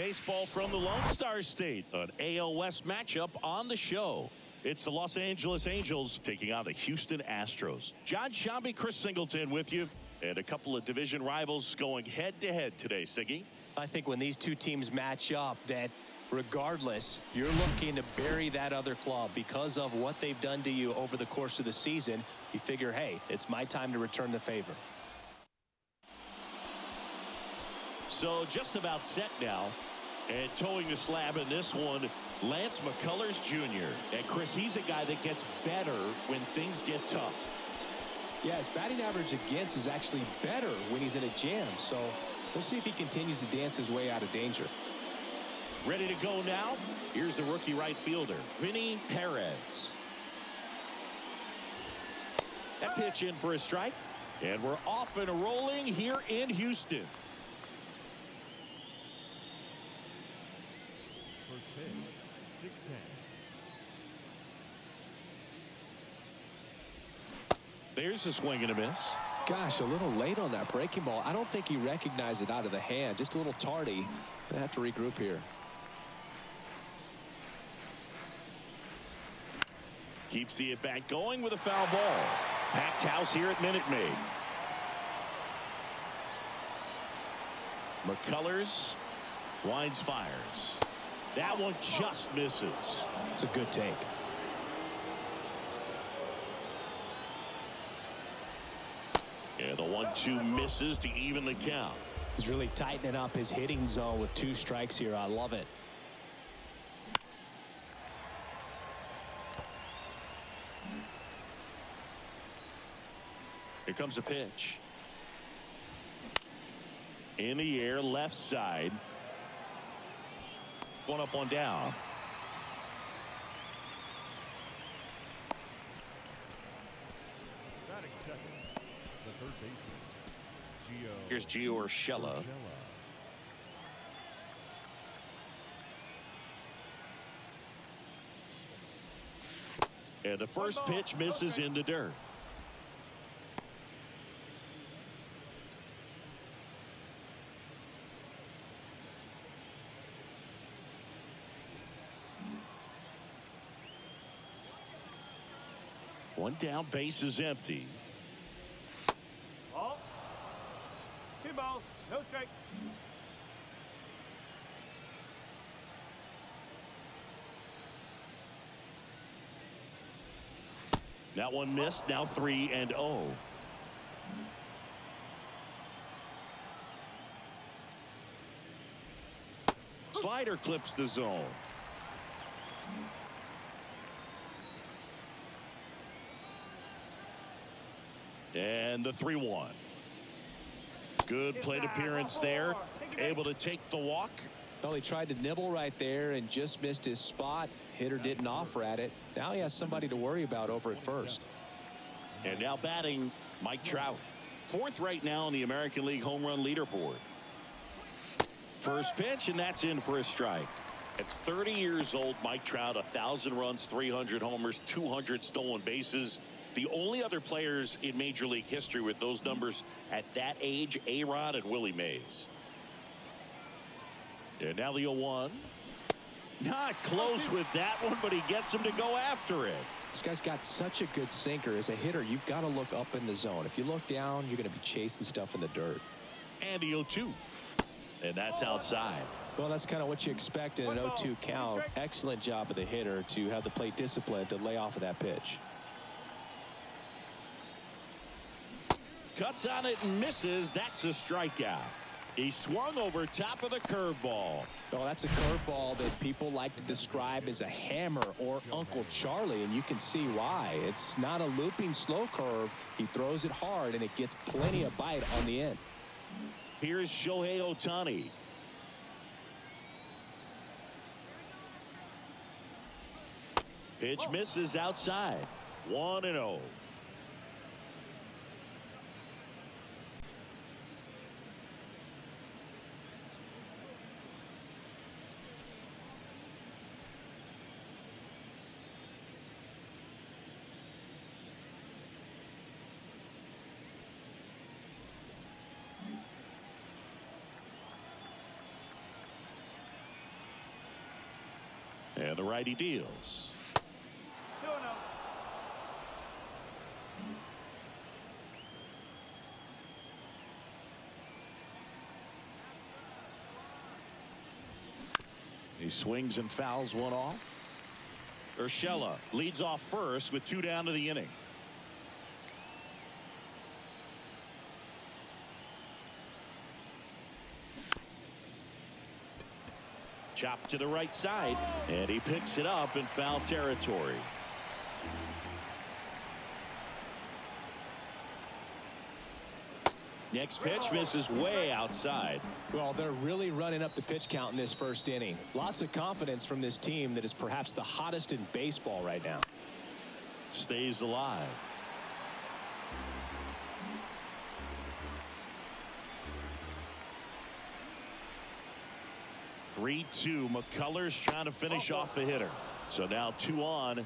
baseball from the Lone Star State. An AL West matchup on the show. It's the Los Angeles Angels taking on the Houston Astros. John Shambi, Chris Singleton with you. And a couple of division rivals going head-to-head today, Siggy. I think when these two teams match up, that regardless, you're looking to bury that other club because of what they've done to you over the course of the season. You figure, hey, it's my time to return the favor. So just about set now. And towing the slab in this one, Lance McCullers Jr. And Chris, he's a guy that gets better when things get tough. Yeah, his batting average against is actually better when he's in a jam. So we'll see if he continues to dance his way out of danger. Ready to go now? Here's the rookie right fielder, Vinny Perez. That pitch in for a strike. And we're off and rolling here in Houston. First pitch, 6-10. There's a swing and a miss. Gosh, a little late on that breaking ball. I don't think he recognized it out of the hand. Just a little tardy. Gonna have to regroup here. Keeps the at-bat going with a foul ball. Packed house here at Minute Maid. McCullers winds, fires. That one just misses. It's a good take. Yeah, the 1-2 misses to even the count. He's really tightening up his hitting zone with 2 strikes here. I love it. Here comes a pitch. In the air, left side. One up, one down. Batting second, the third baseman, Gio. Here's Gio Urshela. And the first pitch misses in the dirt. One down, base is empty. Ball. 2 balls, no strike. That one missed. Now 3-0. Slider clips the zone. And the 3-1. Good plate appearance there. Able to take the walk. Well, he tried to nibble right there and just missed his spot. Hitter didn't offer at it. Now he has somebody to worry about over at first. And now batting, Mike Trout. 4th right now on the American League home run leaderboard. First pitch, and that's in for a strike. At 30 years old, Mike Trout, 1,000 runs, 300 homers, 200 stolen bases. The only other players in Major League history with those numbers at that age, A-Rod and Willie Mays. And now the 0-1. Not close with that one, but he gets him to go after it. This guy's got such a good sinker. As a hitter, you've got to look up in the zone. If you look down, you're going to be chasing stuff in the dirt. And the 0-2. And that's outside. Well, that's kind of what you expect in an 0-2 count. Excellent job of the hitter to have the plate discipline to lay off of that pitch. Cuts on it and misses. That's a strikeout. He swung over top of the curveball. Oh, that's a curveball that people like to describe as a hammer or Uncle Charlie, and you can see why. It's not a looping slow curve. He throws it hard, and it gets plenty of bite on the end. Here's Shohei Ohtani. Pitch misses outside. 1-0. And the righty deals. 2-0. He swings and fouls one off. Urshela leads off first with 2 down to the inning. Chop to the right side, and he picks it up in foul territory. Next pitch misses way outside. Well, they're really running up the pitch count in this first inning. Lots of confidence from this team that is perhaps the hottest in baseball right now. Stays alive. (3-2). McCullers trying to finish off the hitter. So now 2 on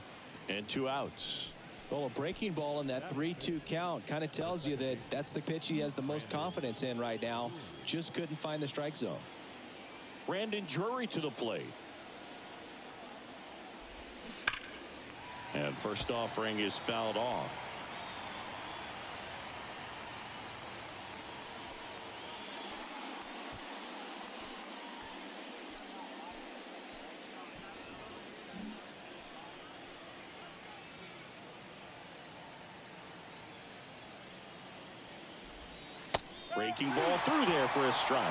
and 2 outs. Well, a breaking ball in that 3-2 count kind of tells you that that's the pitch he has the most confidence in right now. Just couldn't find the strike zone. Brandon Drury to the plate. And first offering is fouled off. Breaking ball through there for a strike.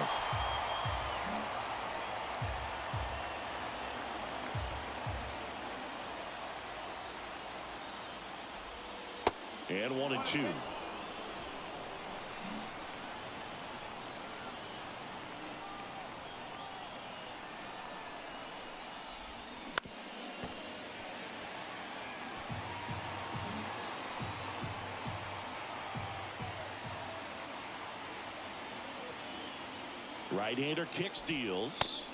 And 1-2. Right-hander kicks, deals.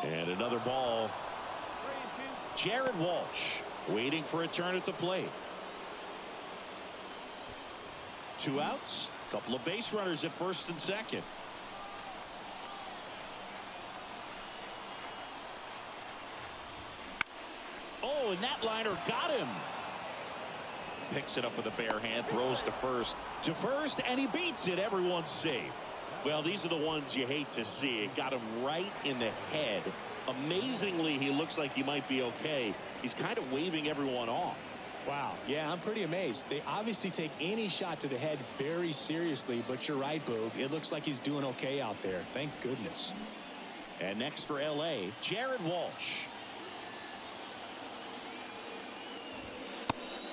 And another ball. Jared Walsh waiting for a turn at the plate. 2 outs. Couple of base runners at first and second. Oh, and that liner got him. Picks it up with a bare hand, throws to first. And he beats it. Everyone's safe. Well, these are the ones you hate to see. It got him right in the head. Amazingly, he looks like he might be okay. He's kind of waving everyone off. Wow. Yeah, I'm pretty amazed. They obviously take any shot to the head very seriously, but you're right, Boog. It looks like he's doing okay out there. Thank goodness. And next for L.A., Jared Walsh.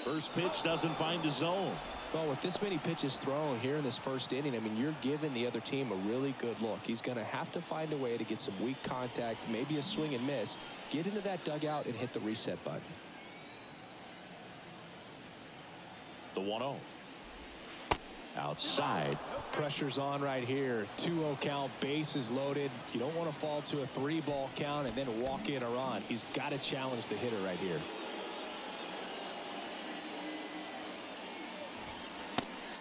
First pitch doesn't find the zone. Well, with this many pitches thrown here in this first inning, I mean, you're giving the other team a really good look. He's going to have to find a way to get some weak contact, maybe a swing and miss, get into that dugout and hit the reset button. The 1-0. Outside. Pressure's on right here. 2-0 count, bases loaded. You don't want to fall to a 3-ball count and then walk in a run. He's got to challenge the hitter right here.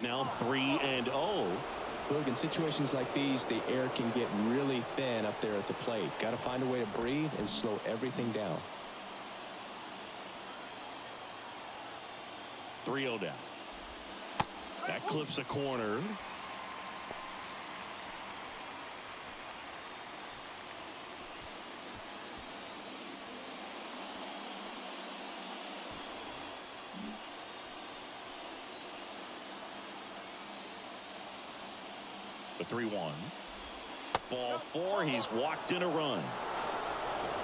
Now 3-0. Look, in situations like these, the air can get really thin up there at the plate. Got to find a way to breathe and slow everything down. 3-0 down. That clips a corner. The 3-1. Ball 4. He's walked in a run.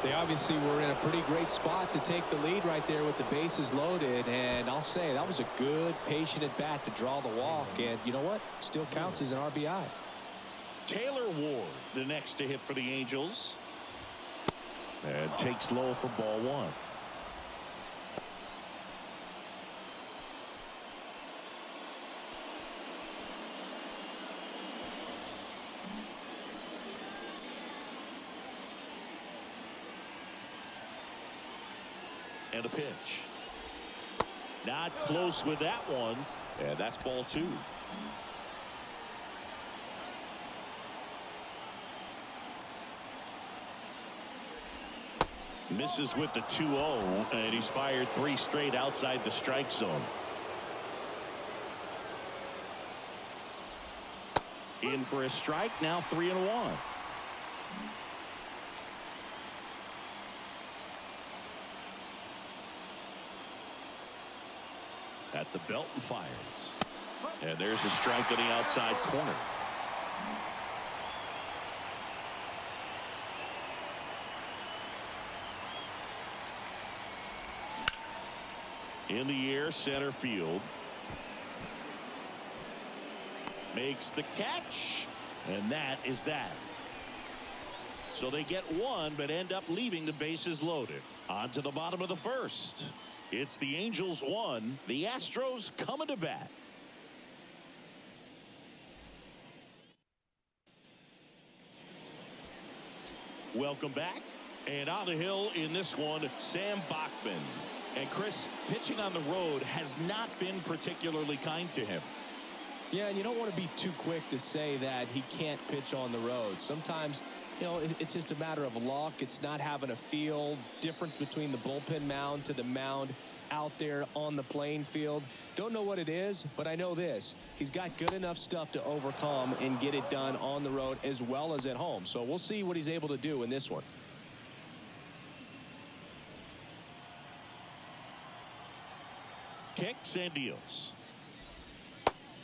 They obviously were in a pretty great spot to take the lead right there with the bases loaded. And I'll say that was a good, patient at bat to draw the walk. And you know what? Still counts as an RBI. Taylor Ward, the next to hit for the Angels. And takes low for ball 1. And a pitch. Not close with that one. And that's ball 2. Misses with the 2-0, and he's fired 3 straight outside the strike zone. In for a strike, now 3-1. At the belt and fires. And there's a strike on the outside corner. In the air, center field. Makes the catch. And that is that. So they get 1, but end up leaving the bases loaded. On to the bottom of the first. It's the Angels 1, the Astros coming to bat. Welcome back. And on the hill in this one, Sam Bachman. And Chris, pitching on the road has not been particularly kind to him. Yeah, and you don't want to be too quick to say that he can't pitch on the road. Sometimes, you know, it's just a matter of luck. It's not having a feel. Difference between the bullpen mound to the mound out there on the playing field. Don't know what it is, but I know this. He's got good enough stuff to overcome and get it done on the road as well as at home. So we'll see what he's able to do in this one. Kicks and deals.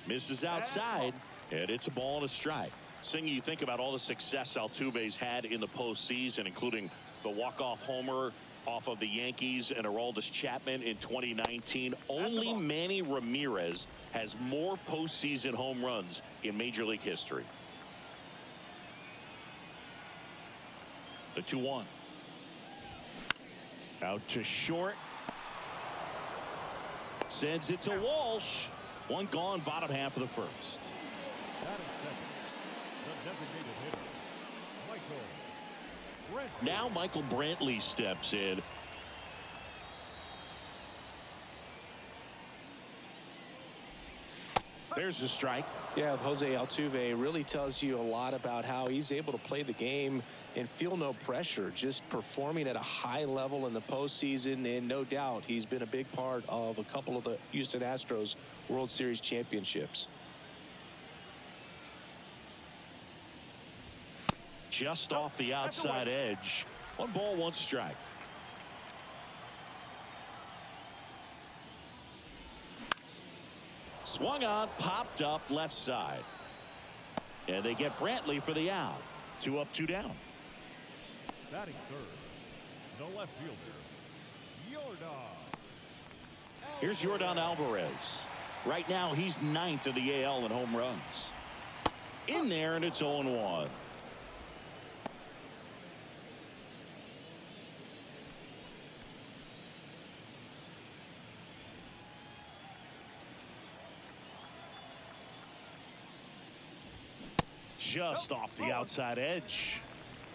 Misses outside, and it's a ball and a strike. Singh, you think about all the success Altuve's had in the postseason, including the walk-off homer off of the Yankees and Aroldis Chapman in 2019. Only Manny Ramirez has more postseason home runs in Major League history. The 2-1. Out to short. Sends it to Walsh. 1 gone, bottom half of the first. Batting second, the designated hitter, Michael Brantley. Now Michael Brantley steps in. There's a strike. Yeah, Jose Altuve really tells you a lot about how he's able to play the game and feel no pressure, just performing at a high level in the postseason. And no doubt he's been a big part of a couple of the Houston Astros World Series championships. Just off the outside edge. 1 ball, 1 strike. Swung on, popped up left side. And they get Brantley for the out. 2 up, 2 down. Batting third, the left fielder, Yordan. Here's Yordan Alvarez. Right now, he's 9th in the AL in home runs. In there, and it's 0-1. Just off the outside edge.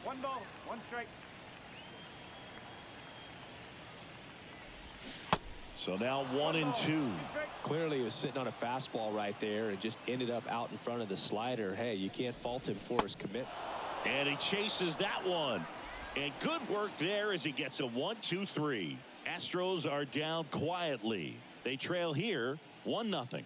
1 ball, 1 strike. So now 1-2. Clearly he was sitting on a fastball right there and just ended up out in front of the slider. Hey, you can't fault him for his commitment. And he chases that one. And good work there as he gets a 1-2-3. Astros are down quietly. They trail here 1-0.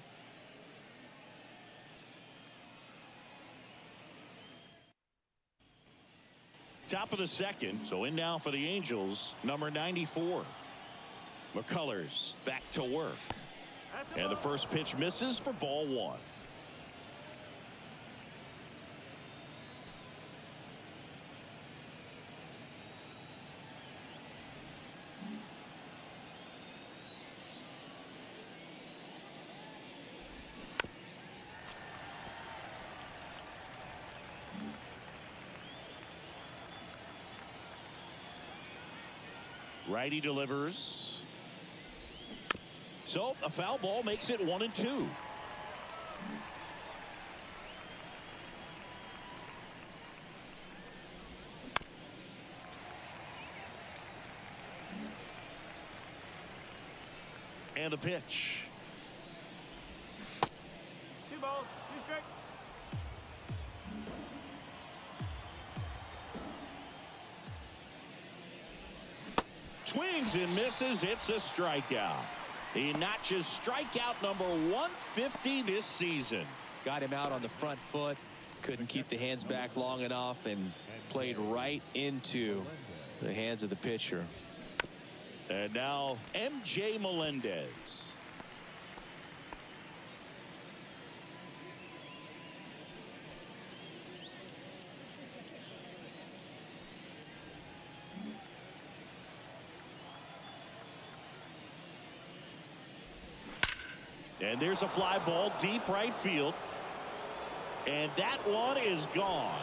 Top of the second. So in now for the Angels, number 94. McCullers back to work. And the first pitch misses for ball 1. Righty delivers. So a foul ball makes it 1-2. And the pitch. 2 balls, 2 strikes. Swings and misses. It's a strikeout. He notches strikeout number 150 this season. Got him out on the front foot. Couldn't keep the hands back long enough and played right into the hands of the pitcher. And now MJ Melendez. And there's a fly ball deep right field. And that one is gone.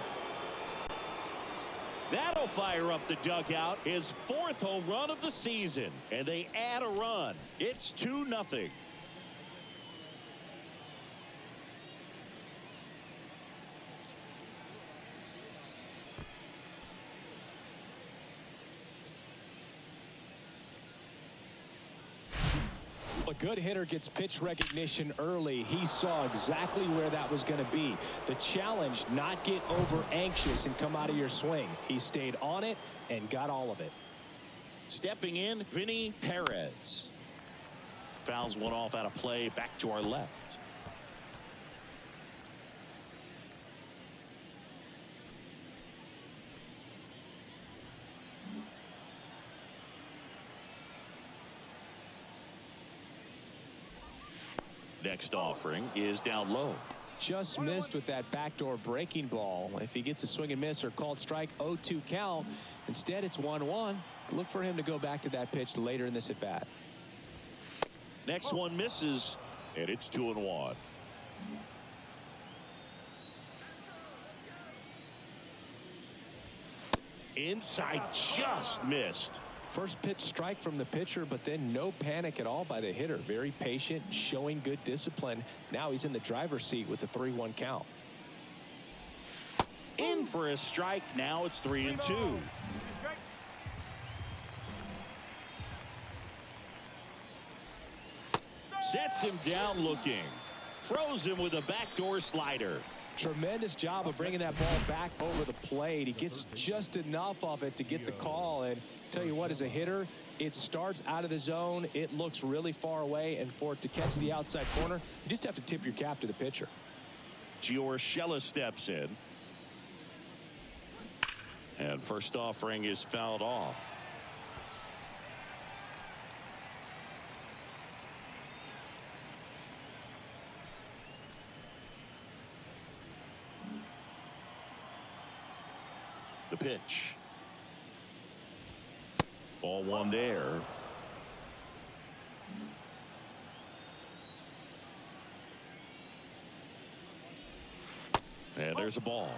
That'll fire up the dugout. His 4th home run of the season. And they add a run. It's 2-0. A good hitter gets pitch recognition early. He saw exactly where that was going to be. The challenge, not get over anxious and come out of your swing. He stayed on it and got all of it. Stepping in, Vinny Perez. Fouls one off out of play, back to our left. Next offering is down low. Just missed with that backdoor breaking ball. If he gets a swing and miss or called strike, 0-2 count. Instead, it's 1-1. Look for him to go back to that pitch later in this at bat. Next one misses, and it's 2-1. Inside, just missed. First pitch strike from the pitcher, but then no panic at all by the hitter. Very patient, showing good discipline. Now he's in the driver's seat with the 3-1 count. In for a strike. Now it's 3-2. Sets him down looking. Throws him with a backdoor slider. Tremendous job of bringing that ball back over the plate. He gets just enough of it to get the call. And tell you what, as a hitter, it starts out of the zone. It looks really far away. And for it to catch the outside corner, you just have to tip your cap to the pitcher. Giorgella steps in. And first offering is fouled off. The pitch. Ball one there. And there's a ball.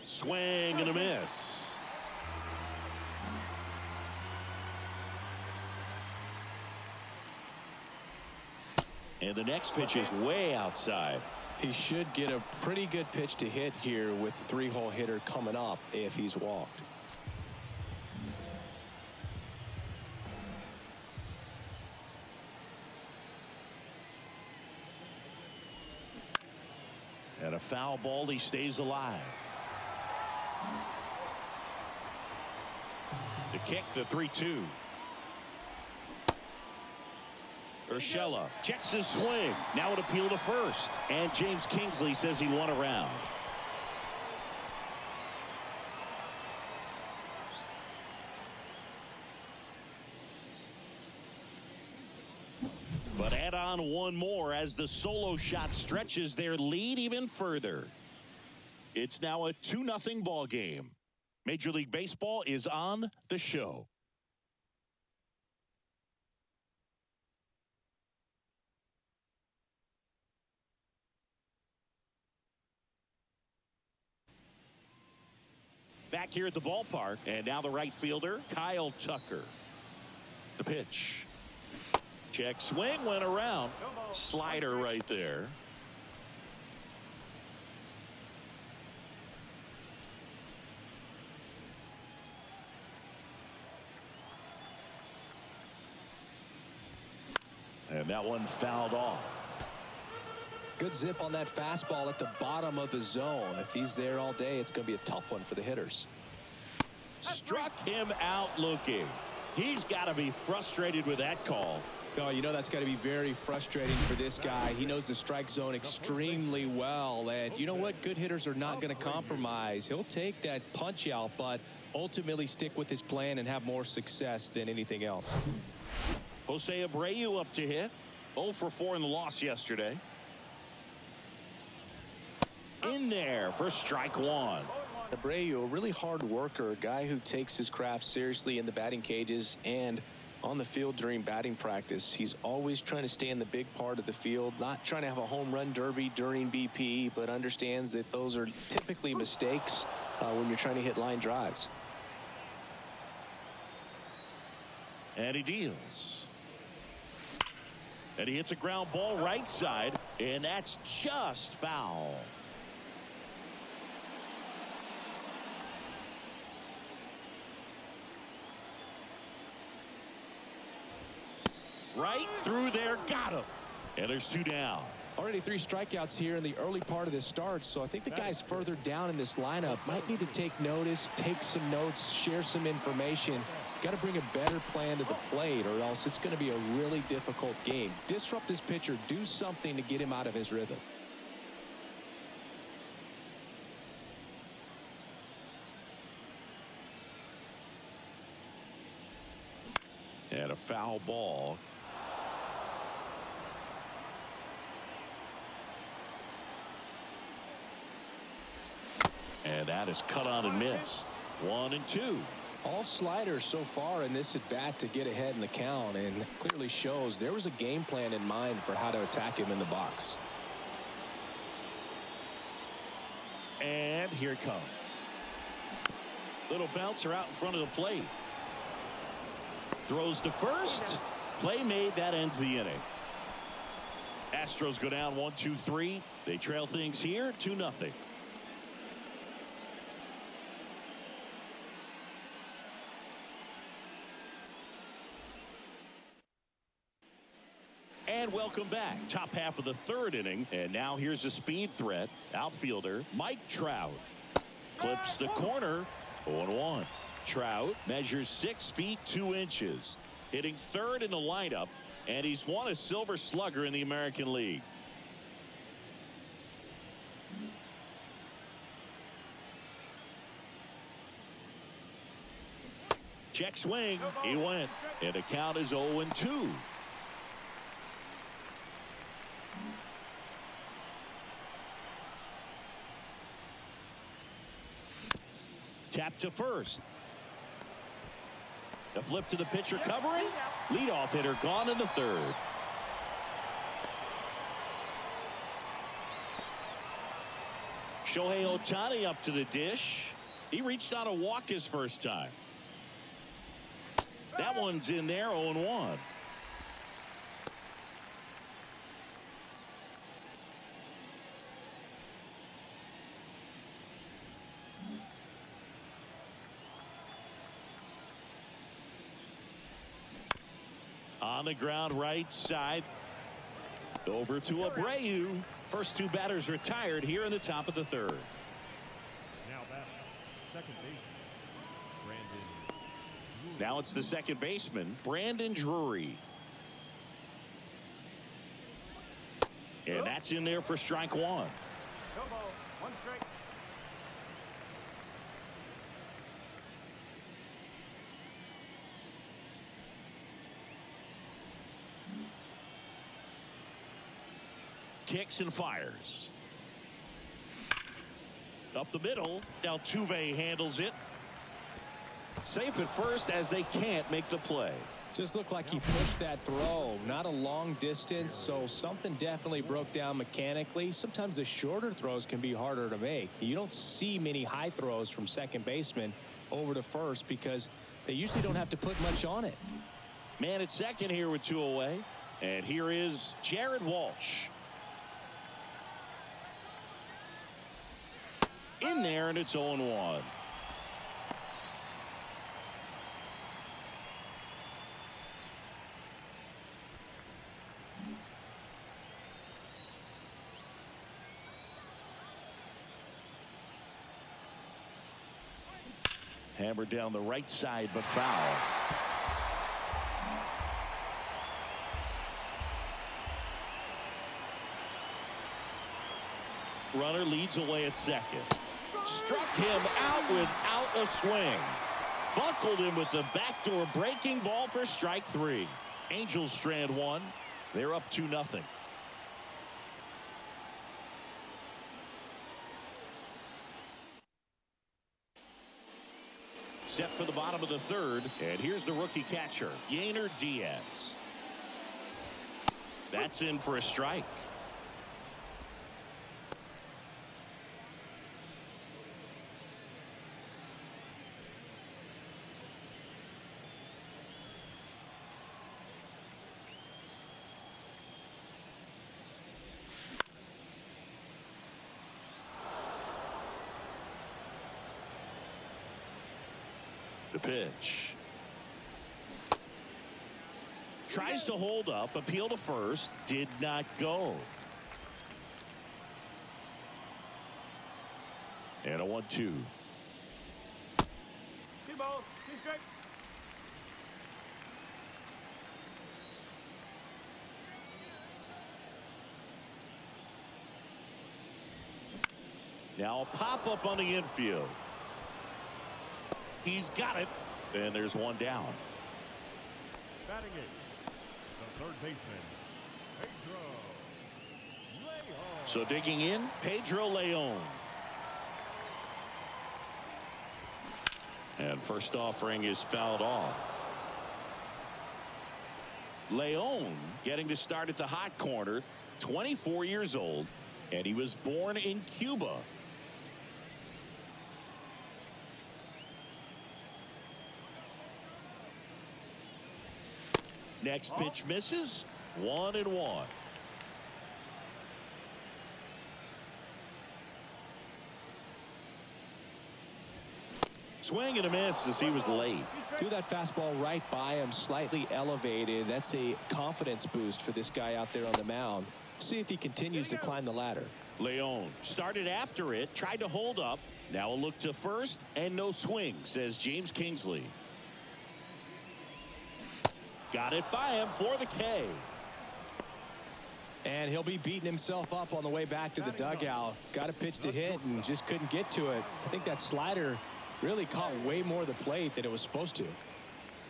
Swing and a miss. And the next pitch is way outside. He should get a pretty good pitch to hit here with the 3-hole hitter coming up if he's walked. And a foul ball, he stays alive. To kick the 3-2. Urshela checks his swing. Now an appeal to first. And James Kingsley says he won a round. But add on one more as the solo shot stretches their lead even further. It's now a 2-0 ball game. Major League Baseball is on the show. Back here at the ballpark, and now the right fielder, Kyle Tucker. The pitch. Check swing, went around. Slider right there. And that one fouled off. Good zip on that fastball at the bottom of the zone. If he's there all day, it's going to be a tough one for the hitters. Struck him out looking. He's got to be frustrated with that call. Oh, you know that's got to be very frustrating for this guy. He knows the strike zone extremely well. And you know what? Good hitters are not going to compromise. He'll take that punch out, but ultimately stick with his plan and have more success than anything else. Jose Abreu up to hit. 0 for 4 in the loss yesterday. In there for strike one. Abreu, a really hard worker, a guy who takes his craft seriously in the batting cages and on the field during batting practice. He's always trying to stay in the big part of the field, not trying to have a home run derby during BP, but understands that those are typically mistakes when you're trying to hit line drives. And he deals. And he hits a ground ball right side, and that's just foul. Right through there, got him. And there's 2 down. Already 3 strikeouts here in the early part of this start, so I think the guys further down in this lineup might need to take notice, take some notes, share some information. Got to bring a better plan to the plate, or else it's going to be a really difficult game. Disrupt this pitcher, do something to get him out of his rhythm. And a foul ball. And that is cut on and missed. 1 and 2. All sliders so far in this at bat to get ahead in the count, and clearly shows there was a game plan in mind for how to attack him in the box. And here it comes. Little bouncer out in front of the plate. Throws to first. Play made. That ends the inning. Astros go down 1-2-3. They trail things here 2-0. And welcome back. Top half of the 3rd inning. And now here's a speed threat. Outfielder Mike Trout. Clips the corner. 0-1. Trout measures 6 feet 2 inches. Hitting 3rd in the lineup. And he's won a Silver Slugger in the American League. Check swing. He went. And the count is 0-2. Tap to first. The flip to the pitcher covering. Leadoff hitter gone in the 3rd. Shohei Ohtani up to the dish. He reached on a walk his first time. That one's in there. 0-1. On the ground right side. Over to Abreu. First 2 batters retired here in the top of the 3rd. Now batting, second baseman, Brandon. Now it's the second baseman, Brandon Drury. And that's in there for strike 1. No ball. 1 strike. Kicks and fires. Up the middle. Altuve handles it. Safe at first as they can't make the play. Just looked like he pushed that throw. Not a long distance, so something definitely broke down mechanically. Sometimes the shorter throws can be harder to make. You don't see many high throws from second baseman over to first because they usually don't have to put much on it. Man at second here with 2 away. And here is Jared Walsh. In there, and it's 0-1. Hammered down the right side, but foul. Runner leads away at second. Struck him out without a swing. Buckled him with the backdoor breaking ball for strike three. Angels strand one. They're up 2-0. Set for the bottom of the third, and here's the rookie catcher, Yainer Diaz. That's in for a strike. The pitch. Tries to hold up, appeal to first, did not go. And a 1-2. 2 balls, 2 strikes. Now a pop-up on the infield. He's got it, and there's one down. Batting it, the third baseman, Pedro Leon. So digging in, Pedro Leon. And first offering is fouled off. Leon getting to start at the hot corner, 24 years old, and he was born in Cuba. Next pitch misses. 1-1. Swing and a miss as he was late. Threw that fastball right by him, slightly elevated. That's a confidence boost for this guy out there on the mound. See if he continues to climb the ladder. Leon started after it, tried to hold up. Now a look to first and no swing, says James Kingsley. Got it by him for the K. And he'll be beating himself up on the way back to the dugout. Got a pitch to hit and just couldn't get to it. I think that slider really caught way more of the plate than it was supposed to.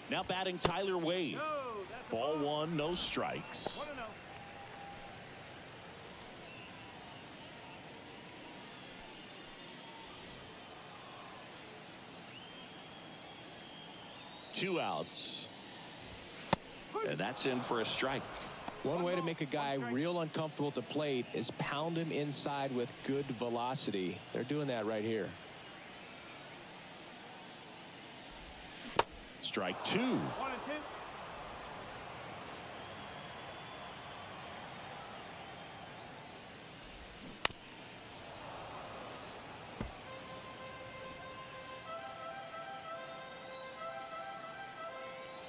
Now batting Tyler Wade. No, that's a Ball ball. 1, no strikes. 1-0. Two outs. And that's in for a strike. One way to make a guy real uncomfortable at the plate is pound him inside with good velocity. They're doing that right here. Strike 2. 1-2.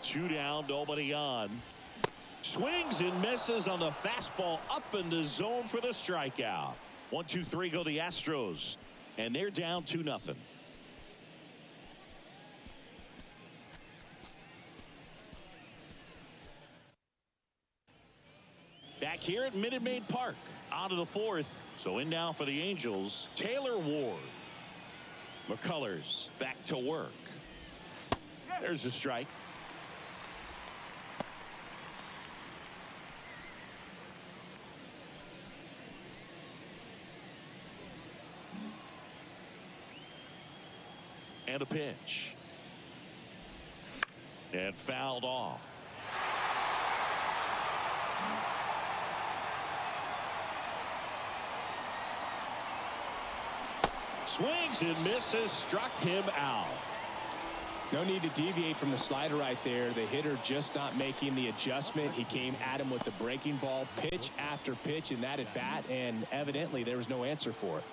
Two down, nobody on. Swings and misses on the fastball up in the zone for the strikeout. 1-2-3 go the Astros, and they're down 2-0. Back here at Minute Maid Park, on to the fourth. So in now for the Angels, Taylor Ward. McCullers back to work. There's a strike. And a pitch. And fouled off. Swings and misses, struck him out. No need to deviate from the slider right there. The hitter just not making the adjustment. He came at him with the breaking ball, pitch after pitch in that at bat, and evidently there was no answer for it.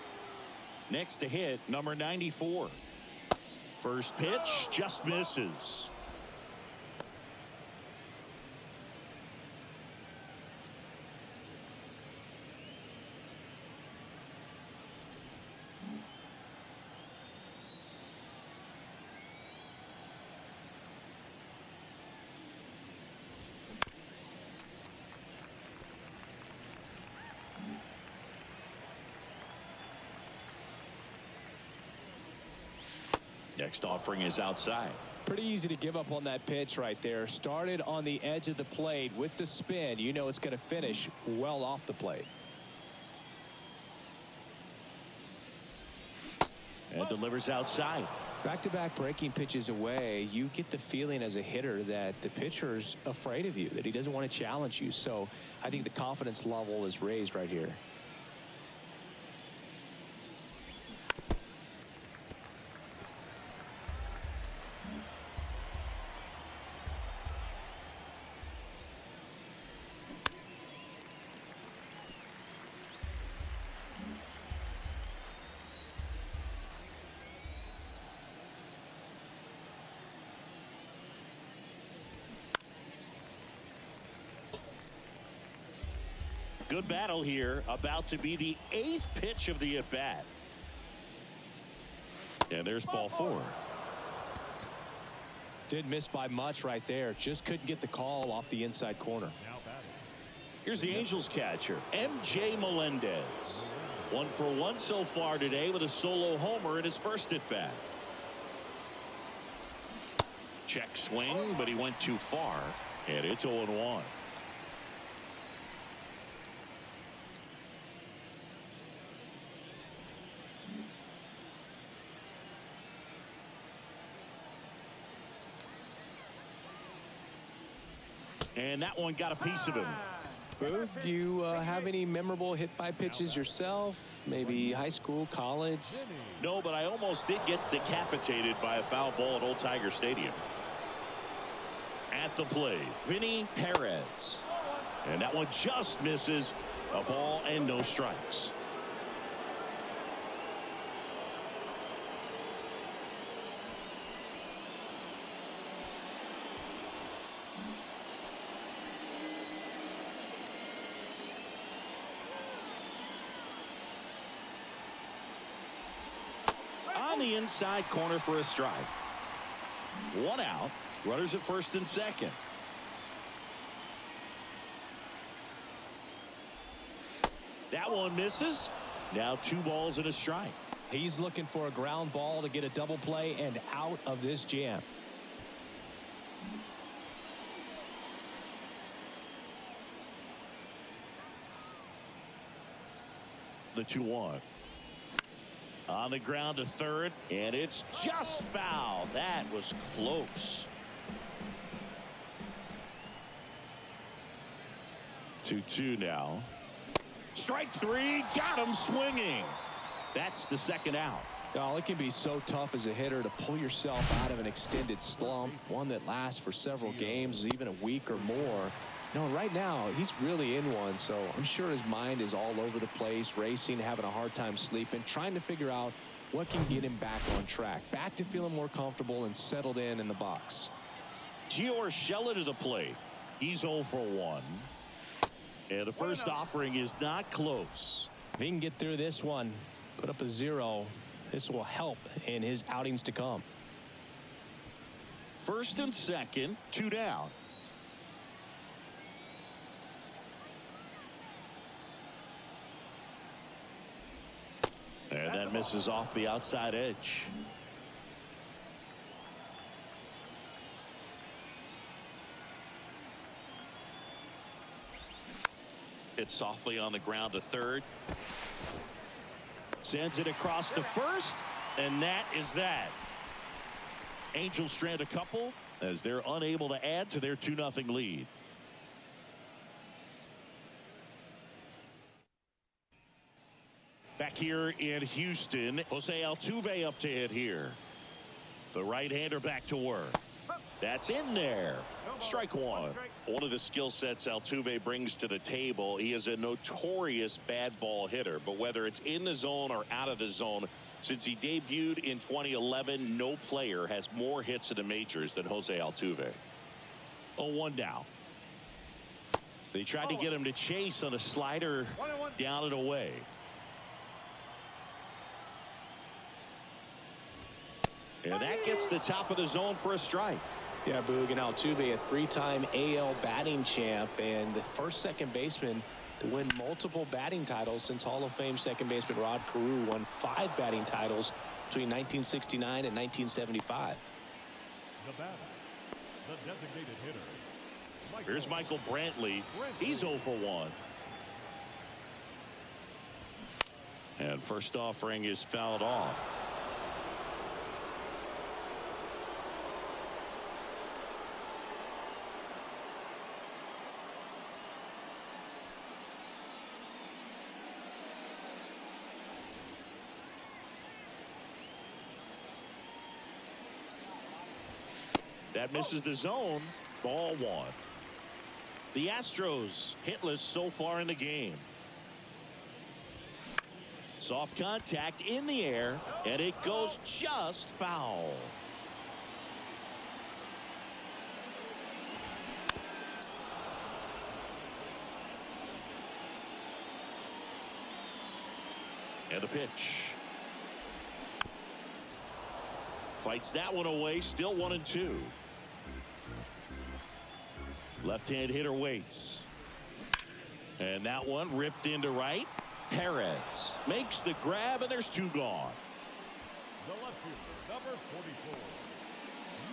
Next to hit, number 94. First pitch just misses. Next offering is outside. Pretty easy to give up on that pitch right there. Started on the edge of the plate with the spin. You know it's going to finish well off the plate. And delivers outside. Back-to-back breaking pitches away, you get the feeling as a hitter that the pitcher's afraid of you, that he doesn't want to challenge you. So I think the confidence level is raised right here. Good battle here. About to be the 8th pitch of the at-bat. And there's ball 4. Did miss by much right there. Just couldn't get the call off the inside corner. Here's the Angels catcher, M.J. Melendez. 1 for 1 so far today with a solo homer in his first at-bat. Check swing, but he went too far. And it's 0-1. And that one got a piece of him. Boog, you have any memorable hit by pitches yourself? Maybe high school, college? No, but I almost did get decapitated by a foul ball at Old Tiger Stadium. At the plate, Vinny Perez. And that one just misses. A ball and no strikes. On the inside corner for a strike. 1 out. Runners at first and second. That one misses. Now 2 balls and a strike. He's looking for a ground ball to get a double play and out of this jam. The 2-1. On the ground to third, and it's just foul. That was close. 2-2 now. Strike 3, got him swinging. That's the second out. Oh, it can be so tough as a hitter to pull yourself out of an extended slump, one that lasts for several games, even a week or more. No, right now he's really in one, so I'm sure his mind is all over the place, racing, having a hard time sleeping, trying to figure out what can get him back on track, back to feeling more comfortable and settled in the box. Gio Urshela to the plate. He's 0 for 1. And the first offering is not close. If he can get through this one, put up a 0, this will help in his outings to come. First and second, 2 down. And that misses off the outside edge. Hit softly on the ground to third. Sends it across to first, and that is that. Angels strand a couple as they're unable to add to their 2-0 lead. Back here in Houston, Jose Altuve up to hit here. The right-hander back to work. That's in there. Strike 1. One of the skill sets Altuve brings to the table, he is a notorious bad ball hitter. But whether it's in the zone or out of the zone, since he debuted in 2011, no player has more hits in the majors than Jose Altuve. 0-1 now. They tried to get him to chase on a slider down and away. And that gets the top of the zone for a strike. Yeah, Boog, and Altuve, a 3-time AL batting champ and the first second baseman to win multiple batting titles since Hall of Fame second baseman Rod Carew won 5 batting titles between 1969 and 1975. Nevada, the designated hitter. Here's Michael Brantley. He's 0 for 1. And first offering is fouled off. That misses the zone. Ball 1. The Astros hitless so far in the game. Soft contact in the air, and it goes just foul. And the pitch. Fights that one away, still 1-2. Left-hand hitter waits. And that one ripped into right. Perez makes the grab, and there's 2 gone. The left fielder, number 44,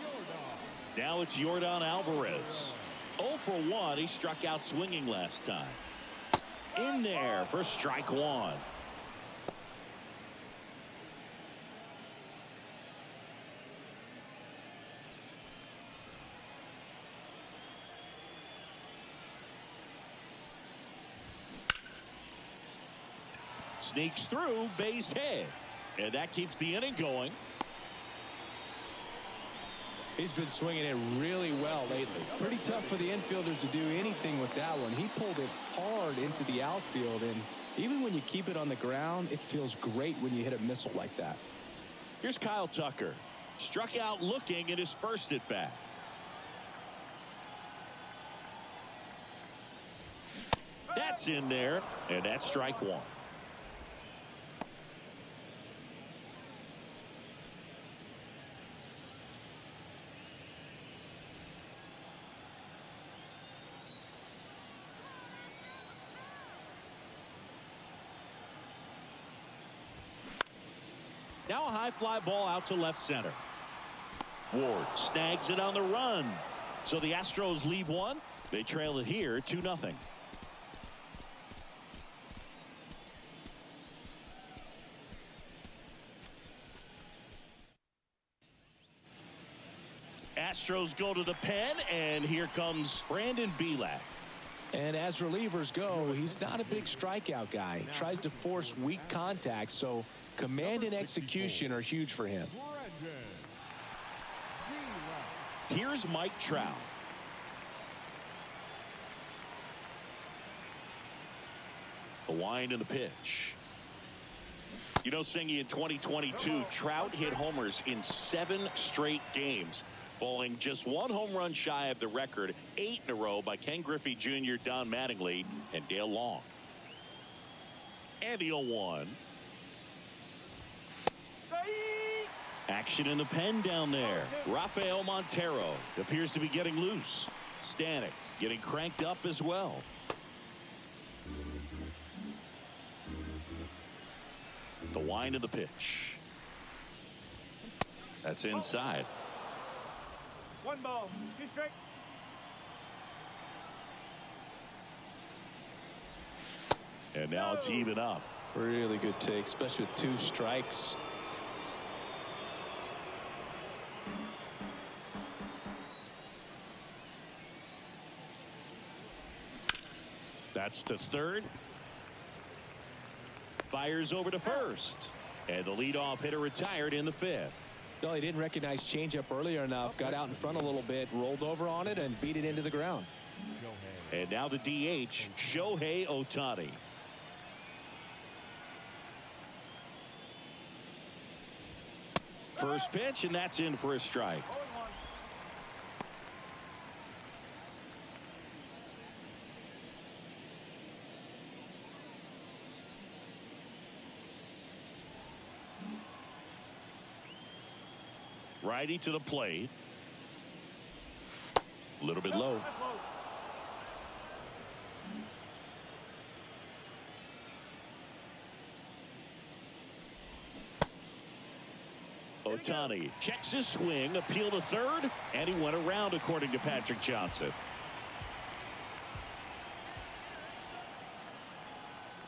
Yordan. Now it's Yordan Alvarez. 0 for 1. He struck out swinging last time. In there for strike 1. Sneaks through, base hit. And that keeps the inning going. He's been swinging it really well lately. Pretty tough for the infielders to do anything with that one. He pulled it hard into the outfield, and even when you keep it on the ground, it feels great when you hit a missile like that. Here's Kyle Tucker. Struck out looking in his first at bat. That's in there, and that's strike 1. Now a high fly ball out to left center. Ward snags it on the run. So the Astros leave one. They trail it here 2-0. Astros go to the pen, and here comes Brandon Belak. And as relievers go, he's not a big strikeout guy. He tries to force weak contact, so command and execution are huge for him. Here's Mike Trout. The wind and the pitch. You know, Singy, in 2022, Trout hit homers in 7 straight games, falling just 1 home run shy of the record 8 in a row by Ken Griffey Jr., Don Mattingly, and Dale Long. And the 0-1. Action in the pen down there. Rafael Montero appears to be getting loose. Stanek getting cranked up as well. The wind of the pitch. That's inside. 1 ball, 2 strikes. And now it's even up. Really good take, especially with 2 strikes. That's to third. Fires over to first. And the leadoff hitter retired in the 5th. No, he didn't recognize changeup earlier enough. Got out in front a little bit, rolled over on it, and beat it into the ground. And now the DH, Shohei Ohtani. First pitch, and that's in for a strike. Righty to the plate. A little bit low. Ohtani checks his swing, appeal to third, and he went around, according to Patrick Johnson.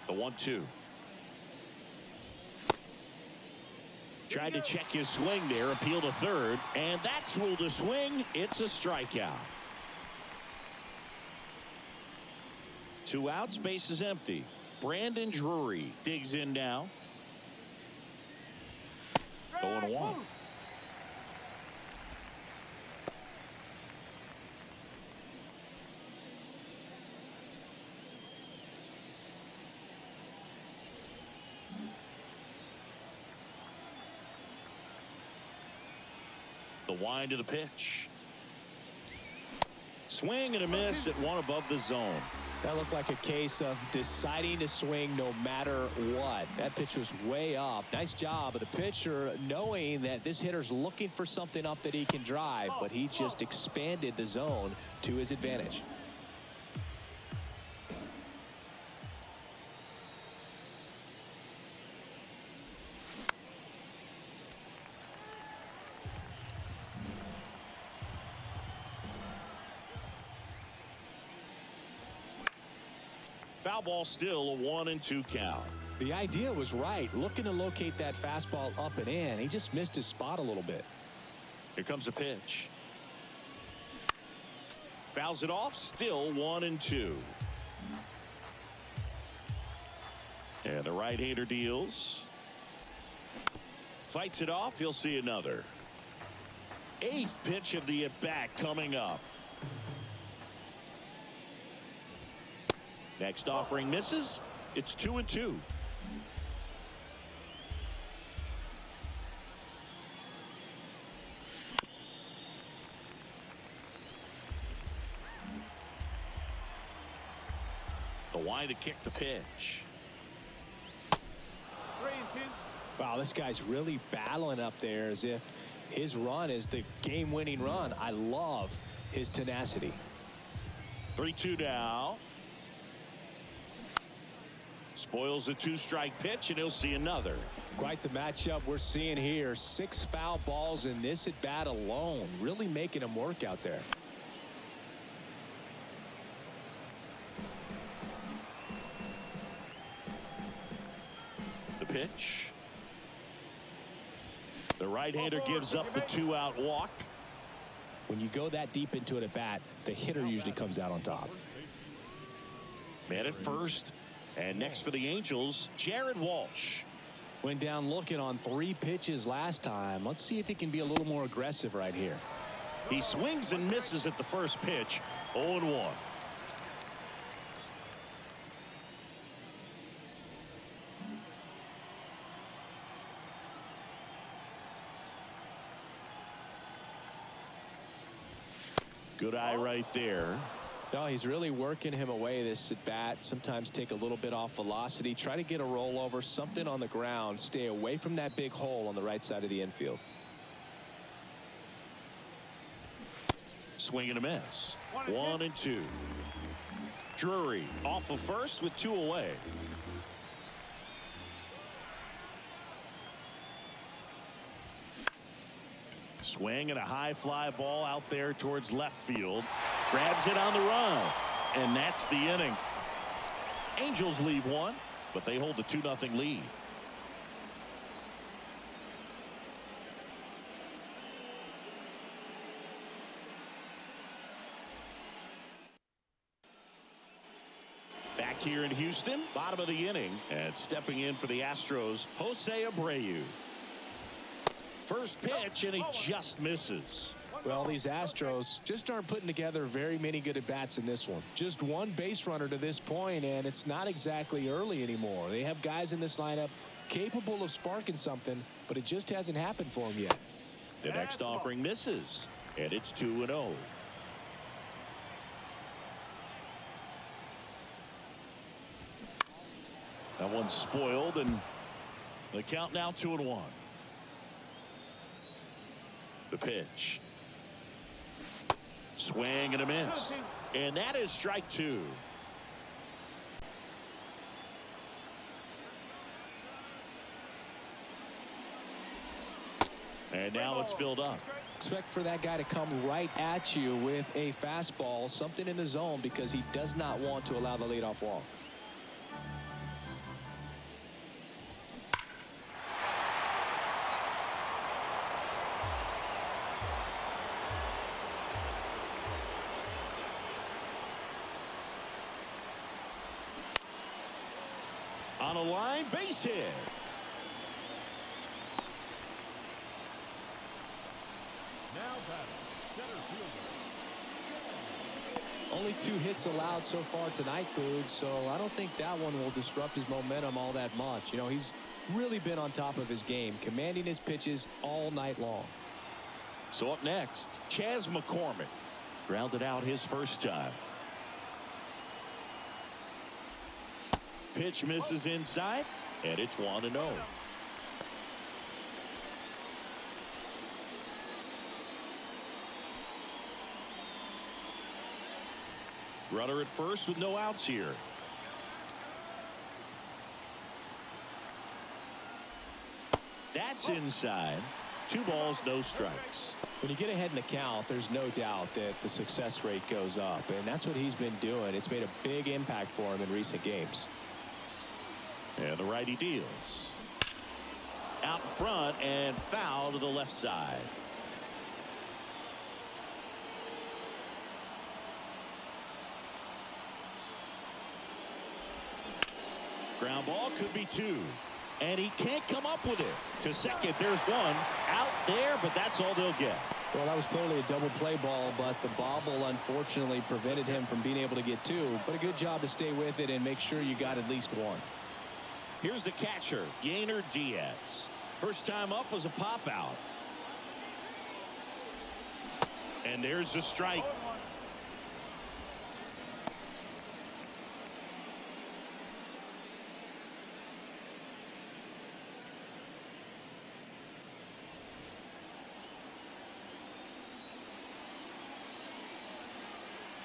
The 1-2. Tried to check his swing there, appeal to third, and that's ruled a swing. It's a strikeout. 2 outs, base is empty. Brandon Drury digs in now. 0-1. The wind of the pitch. Swing and a miss at one above the zone. That looked like a case of deciding to swing no matter what. That pitch was way up. Nice job of the pitcher knowing that this hitter's looking for something up that he can drive, but he just expanded the zone to his advantage. Foul ball, still a 1-2 count. The idea was right, looking to locate that fastball up and in. He just missed his spot a little bit. Here comes a pitch. Fouls it off, still 1-2. And the right-hander deals. Fights it off, he'll see another. 8th pitch of the at-bat coming up. Next offering misses. It's 2-2. The wind to kick the pitch. 3-2. Wow, this guy's really battling up there as if his run is the game-winning run. I love his tenacity. 3-2 now. Spoils the 2-strike pitch, and he'll see another. Quite the matchup we're seeing here. 6 foul balls in this at bat alone, really making him work out there. The pitch. The right-hander gives up the 2-out walk. When you go that deep into it at bat, the hitter usually comes out on top. Man at first. And next for the Angels, Jared Walsh. Went down looking on 3 pitches last time. Let's see if he can be a little more aggressive right here. He swings and misses at the first pitch. 0-1. Good eye right there. No, he's really working him away this at bat. Sometimes take a little bit off velocity. Try to get a rollover, something on the ground. Stay away from that big hole on the right side of the infield. Swing and a miss. 1-2. Drury off of first with 2 away. Swing and a high fly ball out there towards left field. Grabs it on the run. And that's the inning. Angels leave 1, but they hold the 2-0 lead. Back here in Houston, bottom of the inning, and stepping in for the Astros, Jose Abreu. First pitch, and he just misses. Well, these Astros just aren't putting together very many good at-bats in this one. Just 1 base runner to this point, and it's not exactly early anymore. They have guys in this lineup capable of sparking something, but it just hasn't happened for them yet. The next offering misses, and it's 2-0. That one's spoiled, and the count now 2-1. The pitch. Swing and a miss. And that is strike 2. And now it's filled up. Expect for that guy to come right at you with a fastball, something in the zone, because he does not want to allow the leadoff walk. On a line, base hit. Now batting, center fielder. Only 2 hits allowed so far tonight, Boog, so I don't think that one will disrupt his momentum all that much. You know, he's really been on top of his game, commanding his pitches all night long. So up next, Chas McCormick grounded out his first time. Pitch misses inside, and it's 1-0. Runner at first with no outs here. That's inside. 2 balls, no strikes. When you get ahead in the count, there's no doubt that the success rate goes up, and that's what he's been doing. It's made a big impact for him in recent games. And the righty deals. Out in front and foul to the left side. Ground ball could be 2. And he can't come up with it. To second, there's 1. Out there, but that's all they'll get. Well, that was clearly a double play ball, but the bobble unfortunately prevented him from being able to get 2. But a good job to stay with it and make sure you got at least 1. Here's the catcher, Yainer Diaz. First time up was a pop out. And there's the strike.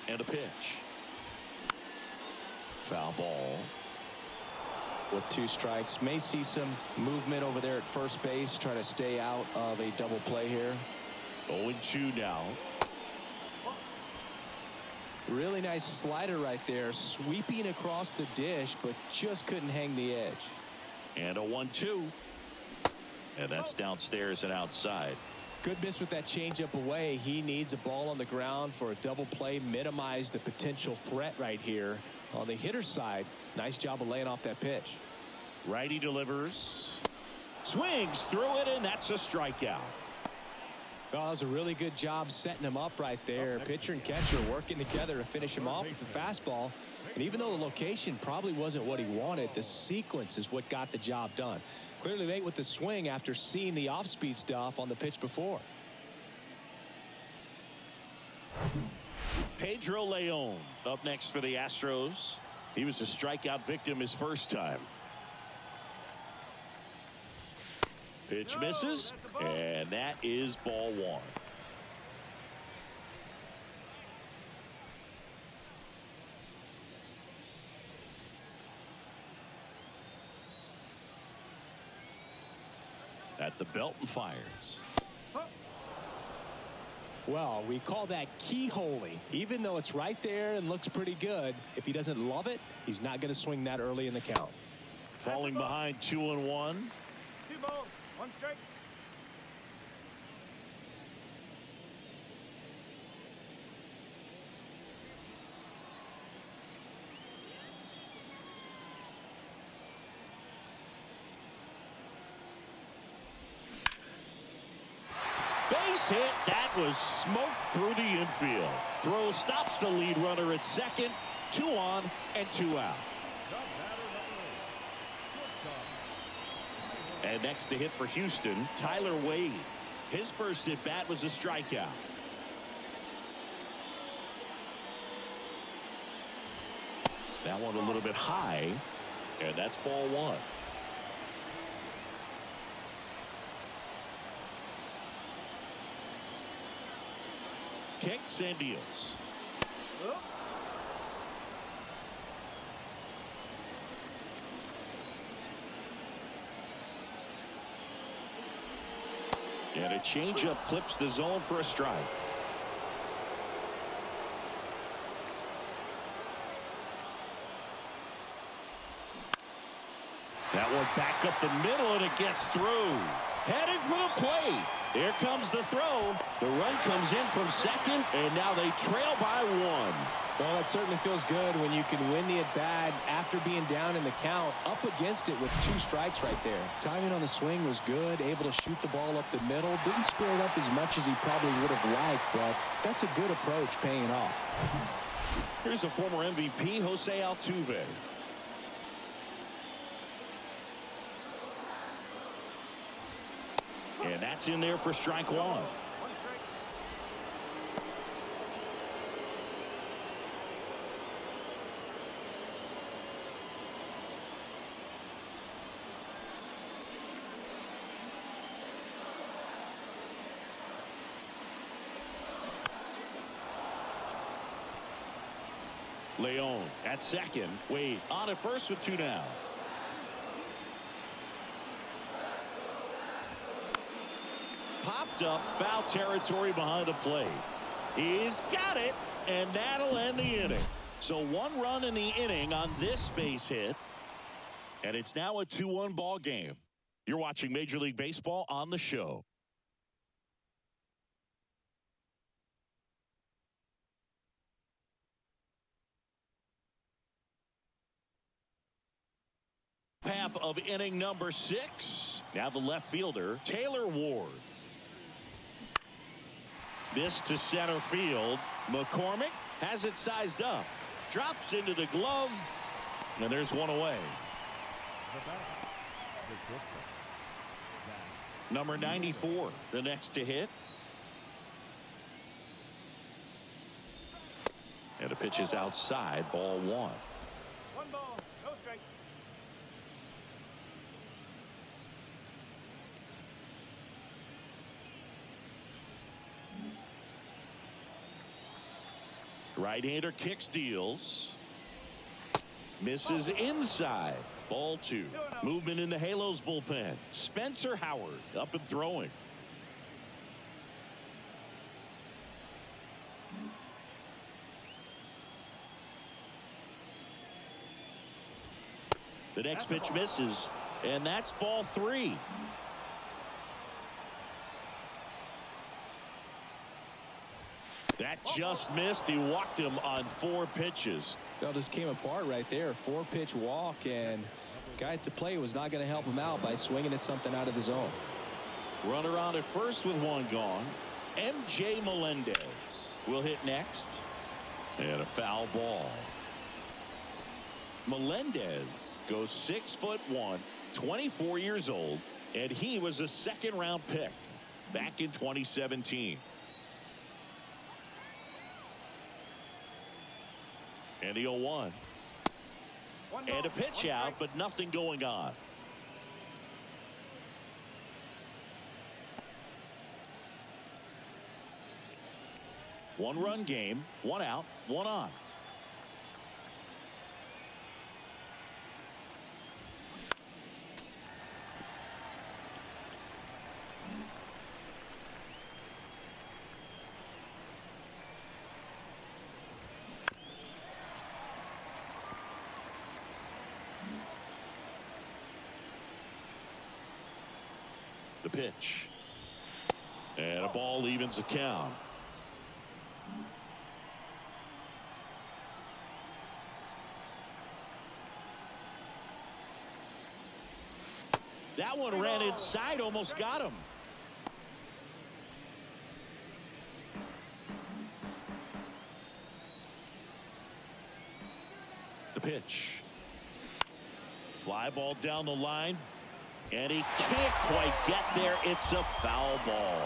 And a pitch. Foul ball. With 2 strikes, may see some movement over there at first base, try to stay out of a double play here. 0-2 now. Really nice slider right there, sweeping across the dish, but just couldn't hang the edge. And a 1-2. And that's downstairs and outside. Good miss with that changeup away. He needs a ball on the ground for a double play, minimize the potential threat right here. On the hitter's side, nice job of laying off that pitch. Righty delivers. Swings through it, and that's a strikeout. Well, that was a really good job setting him up right there. Pitcher and catcher working together to finish him off with the fastball. And even though the location probably wasn't what he wanted, the sequence is what got the job done. Clearly late with the swing after seeing the off-speed stuff on the pitch before. Pedro Leon up next for the Astros. He was a strikeout victim his first time. Pitch misses, and that is ball 1. At the belt and fires. Well, we call that keyholing. Even though it's right there and looks pretty good, if he doesn't love it, he's not going to swing that early in the count. Falling behind 2-1. 2 balls, 1 strike. Base hit. That was smoke through the infield. Throw stops the lead runner at second. 2 on and 2 out. And next to hit for Houston, Tyler Wade. His first at bat was a strikeout. That one a little bit high, and that's ball 1. Kicks and deals. And a changeup clips the zone for a strike. That one back up the middle, and it gets through. Headed for the plate. Here comes the throw. The run comes in from second, and now they trail by one. Well, that certainly feels good when you can win the at-bat after being down in the count, up against it with 2 strikes right there. Timing on the swing was good, able to shoot the ball up the middle. Didn't square it up as much as he probably would have liked, but that's a good approach paying off. Here's the former MVP, Jose Altuve. And that's in there for strike one. Leon at second. Wade on at first with 2 down. Popped up, foul territory behind the plate. He's got it, and that'll end the inning. So 1 run in the inning on this base hit, and it's now a 2-1 ball game. You're watching Major League Baseball on the show. Half of inning number 6. Now the left fielder, Taylor Ward. This to center field. McCormick has it sized up. Drops into the glove. And there's one away. Number 94, the next to hit. And the pitch is outside, ball 1. 1 ball, no strike. Right-hander kicks, deals. Misses inside. Ball 2. Movement in the Halos bullpen. Spencer Howard up and throwing. The next pitch misses, and that's ball 3. That just missed. He walked him on 4 pitches. That just came apart right there. 4-pitch walk, and guy at the plate was not going to help him out by swinging at something out of the zone. Runner on at first with 1 gone. MJ Melendez will hit next. And a foul ball. Melendez goes 6'1", 24 years old, and he was a 2nd-round pick back in 2017. And the 0-1. And a pitch out, but nothing going on. One-run game, 1 out, 1 on. The pitch. And a ball evens the count. That one ran inside, almost got him. The pitch. Fly ball down the line. And he can't quite get there. It's a foul ball.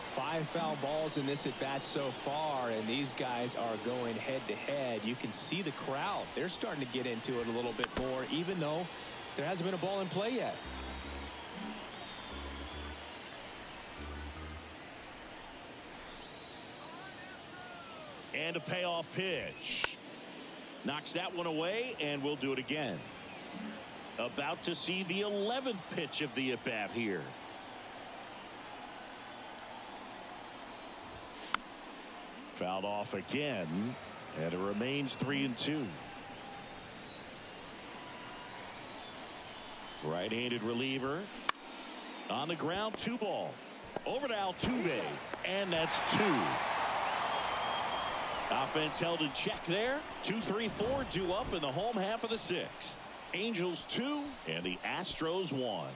Five foul balls in this at bat so far, and these guys are going head to head. You can see the crowd. They're starting to get into it a little bit more, even though there hasn't been a ball in play yet. And a payoff pitch. Knocks that one away, and we'll do it again. About to see the 11th pitch of the at-bat here. Fouled off again, and it remains 3-2. Right-handed reliever. On the ground, 2 ball. Over to Altuve, and that's 2. Offense held in check there. 2-3-4 due up in the home half of the 6th. Angels 2 and the Astros 1.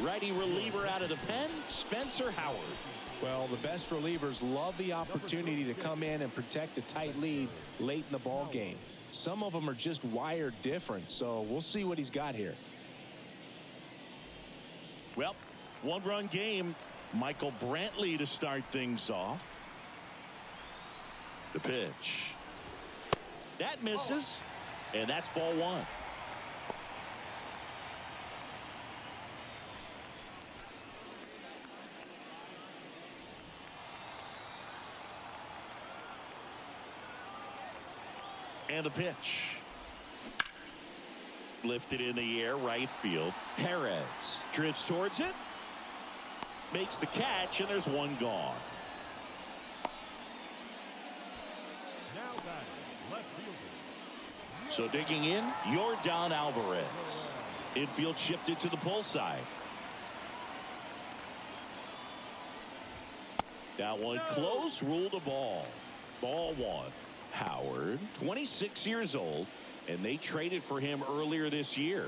Righty reliever out of the pen, Spencer Howard. Well, the best relievers love the opportunity to come in and protect a tight lead late in the ball game. Some of them are just wired different, so we'll see what he's got here. Well, 1-run game. Michael Brantley to start things off. The pitch. That misses, and that's ball 1. And the pitch. Lifted in the air, right field. Perez drifts towards it. Makes the catch, and there's 1 gone. Now batting, left fielder. So digging in, Yordan Alvarez. Infield shifted to the pull side. That one close, ruled a ball. Ball 1. Howard, 26 years old, and they traded for him earlier this year.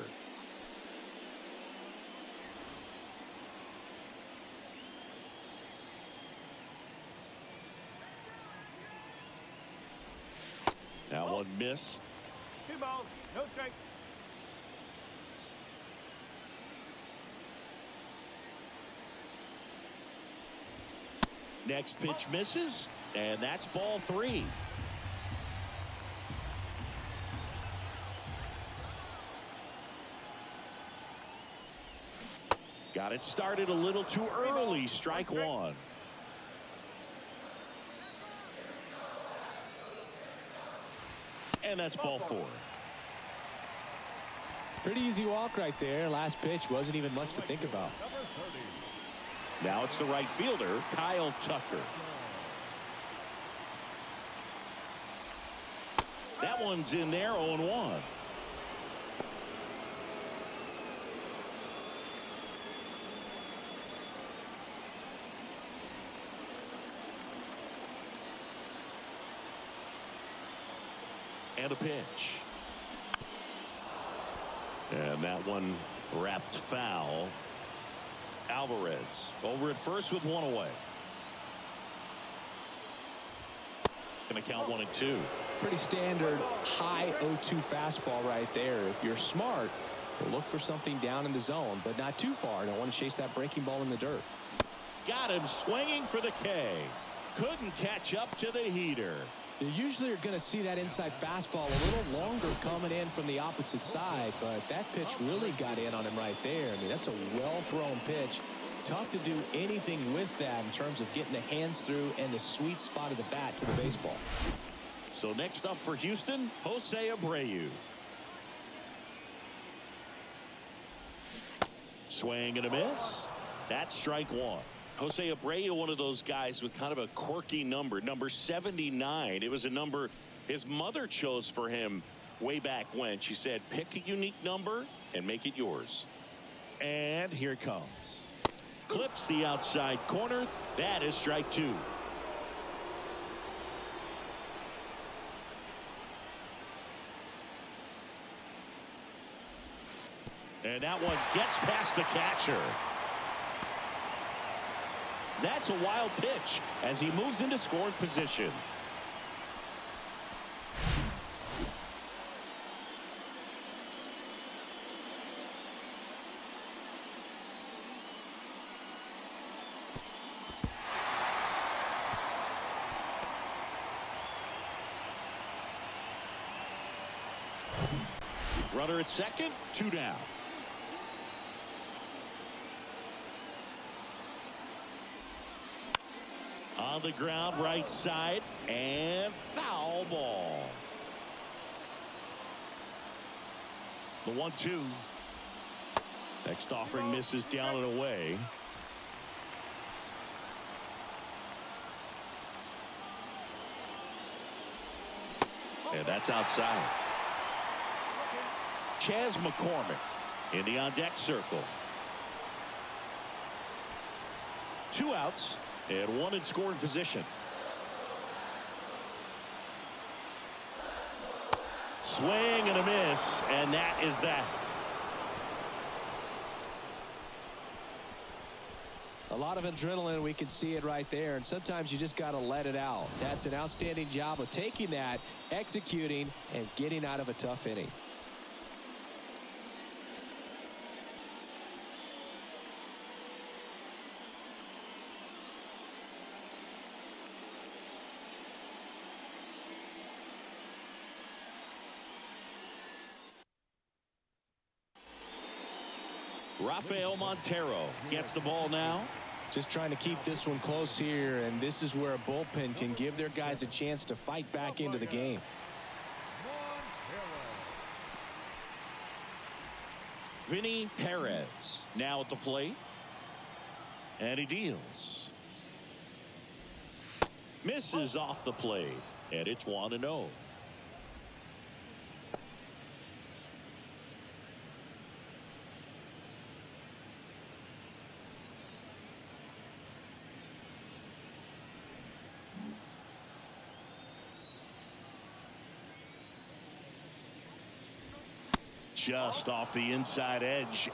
That one missed. 2 balls, no strike. Next pitch misses, and that's ball 3. Got it started a little too early. Strike 1. And that's ball 4. Pretty easy walk right there. Last pitch wasn't even much to think about. Now it's the right fielder, Kyle Tucker. That one's in there, 0-1. And a pitch. And that one wrapped foul. Alvarez over at first with 1 away. Going to count 1-2. Pretty standard high 0-2 fastball right there. If you're smart, you'll look for something down in the zone, but not too far. Don't want to chase that breaking ball in the dirt. Got him swinging for the K. Couldn't catch up to the heater. You usually are going to see that inside fastball a little longer coming in from the opposite side, but that pitch really got in on him right there. I mean, that's a well-thrown pitch. Tough to do anything with that in terms of getting the hands through and the sweet spot of the bat to the baseball. So next up for Houston, Jose Abreu. Swing and a miss. That's strike 1. Jose Abreu, one of those guys with kind of a quirky number 79. It was a number his mother chose for him way back when. She said, pick a unique number and make it yours. And here it comes. Clips the outside corner. That is strike 2. And that one gets past the catcher. That's a wild pitch as he moves into scoring position. Runner at second, 2 down. On the ground, right side, and foul ball. The 1-2. Next offering misses down and away. And that's outside. Chas McCormick in the on-deck circle. 2 outs and 1 in scoring position. Swing and a miss, and that is that. A lot of adrenaline, we can see it right there, and sometimes you just got to let it out. That's an outstanding job of taking that, executing, and getting out of a tough inning. Rafael Montero gets the ball now. Just trying to keep this one close here, and this is where a bullpen can give their guys a chance to fight back into the game. Vinny Perez now at the plate. And he deals. Misses off the plate, and it's 1-0. Just off the inside edge.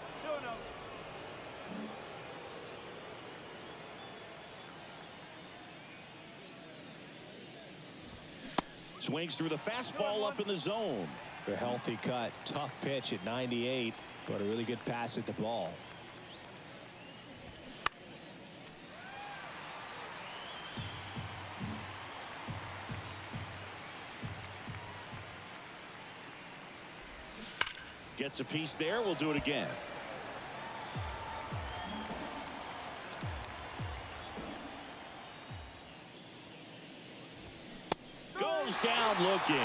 Swings through the fastball up in the zone. A healthy cut, tough pitch at 98, but a really good pass at the ball. Gets a piece there. We'll do it again. Goes down looking.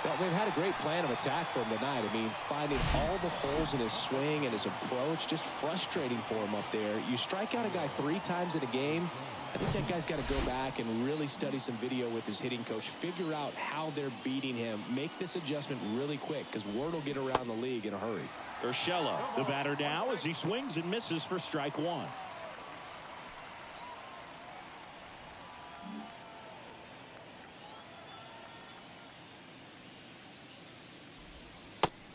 Well, they've had a great plan of attack for him tonight. I mean, finding all the holes in his swing and his approach, just frustrating for him up there. You strike out a guy 3 times in a game, I think that guy's got to go back and really study some video with his hitting coach, figure out how they're beating him, make this adjustment really quick, because word will get around the league in a hurry. Urshela, the batter now, as he swings and misses for strike 1.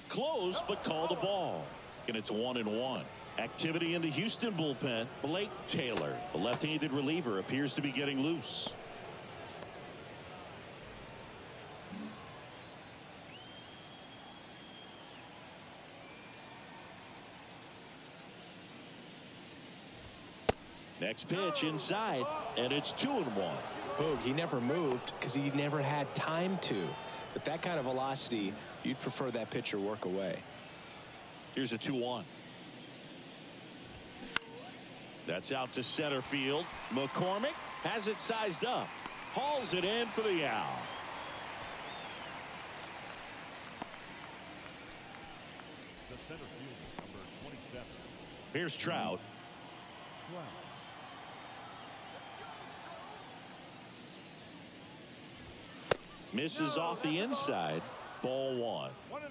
Close, but called the ball. And it's 1-1. Activity in the Houston bullpen. Blake Taylor, the left-handed reliever, appears to be getting loose. Next pitch inside, and it's 2-1. Boog, he never moved because he never had time to. But that kind of velocity, you'd prefer that pitcher work away. Here's a 2-1. That's out to center field. McCormick has it sized up. Hauls it in for the out. The center fielder, number 27. Here's Trout. Misses off the inside. Ball 1. 1-0.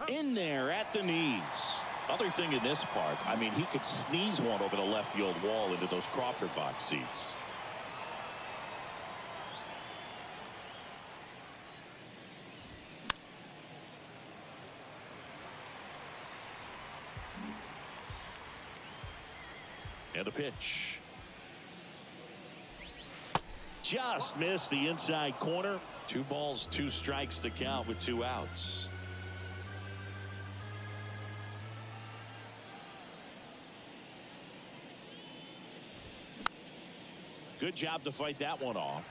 In there at the knees. Other thing in this part, I mean, he could sneeze one over the left field wall into those Crawford box seats. And a pitch. Just missed the inside corner. 2 balls, 2 strikes to count with 2 outs. Good job to fight that one off.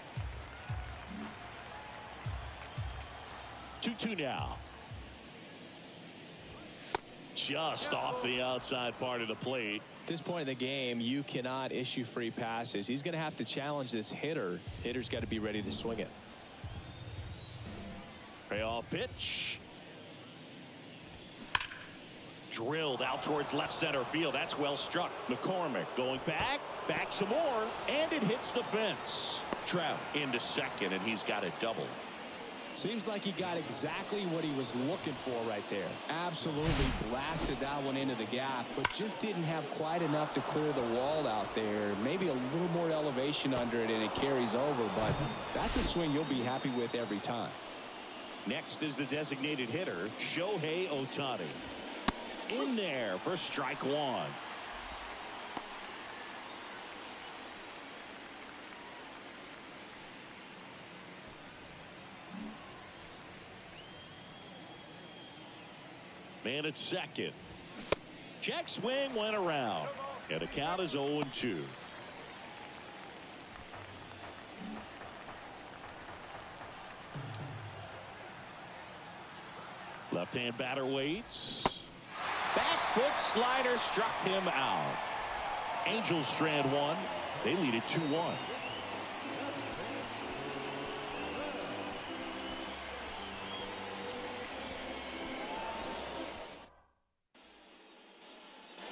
2-2 now. Just off the outside part of the plate. At this point in the game, you cannot issue free passes. He's going to have to challenge this hitter. Hitter's got to be ready to swing it. Payoff pitch. Drilled out towards left center field. That's well struck. McCormick going back some more, and it hits the fence. Trout into second, and he's got a double. Seems like he got exactly what he was looking for right there. Absolutely blasted that one into the gap, but just didn't have quite enough to clear the wall out there. Maybe a little more elevation under it, and it carries over, but that's a swing you'll be happy with every time. Next is the designated hitter, Shohei Ohtani. In there for strike one. Man at second. Check swing went around. And the count is 0-2. Left-hand batter waits. Back foot slider struck him out. Angels strand one. They lead it 2-1.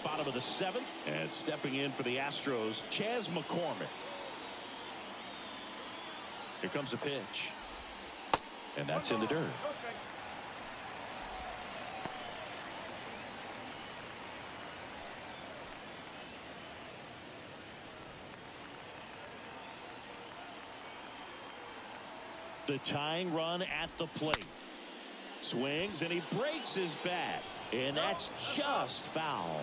Bottom of the seventh, and stepping in for the Astros, Chas McCormick. Here comes the pitch, and that's in the dirt. The tying run at the plate. Swings, and he breaks his bat, and that's just foul.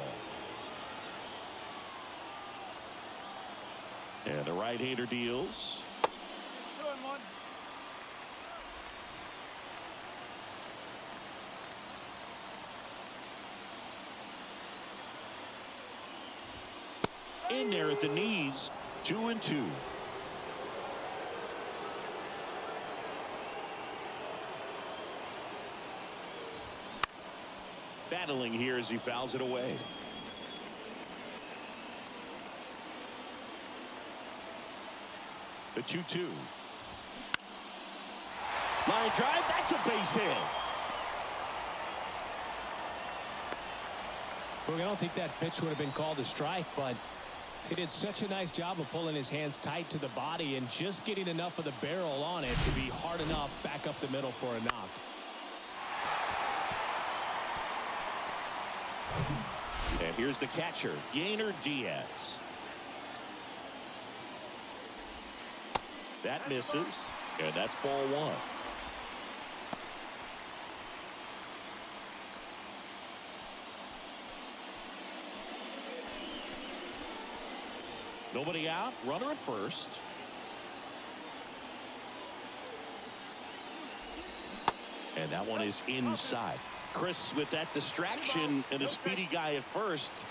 And the right-hander deals. In there at the knees, 2-2. Battling here as he fouls it away. The 2-2. Line drive, that's a base hit. Look, I don't think that pitch would have been called a strike, but he did such a nice job of pulling his hands tight to the body and just getting enough of the barrel on it to be hard enough back up the middle for a knock. And here's the catcher, Yainer Diaz. That misses, and that's ball one. Nobody out, runner at first. And that one is inside. Chris, with that distraction and a speedy guy at first,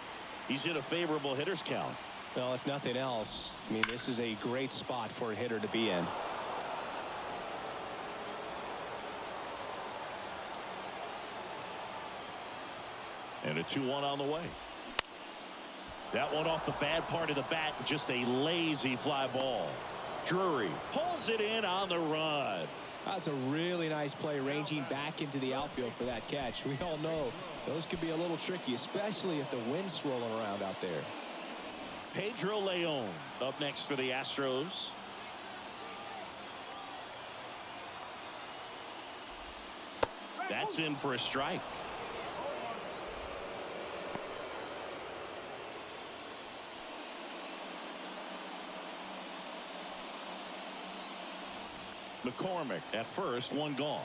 he's in a favorable hitter's count. Well, if nothing else, I mean, this is a great spot for a hitter to be in. And a 2-1 on the way. That one off the bad part of the bat, just a lazy fly ball. Drury pulls it in on the run. That's a really nice play, ranging back into the outfield for that catch. We all know those could be a little tricky, especially if the wind's swirling around out there. Pedro Leon up next for the Astros. That's in for a strike. McCormick at first, one gone.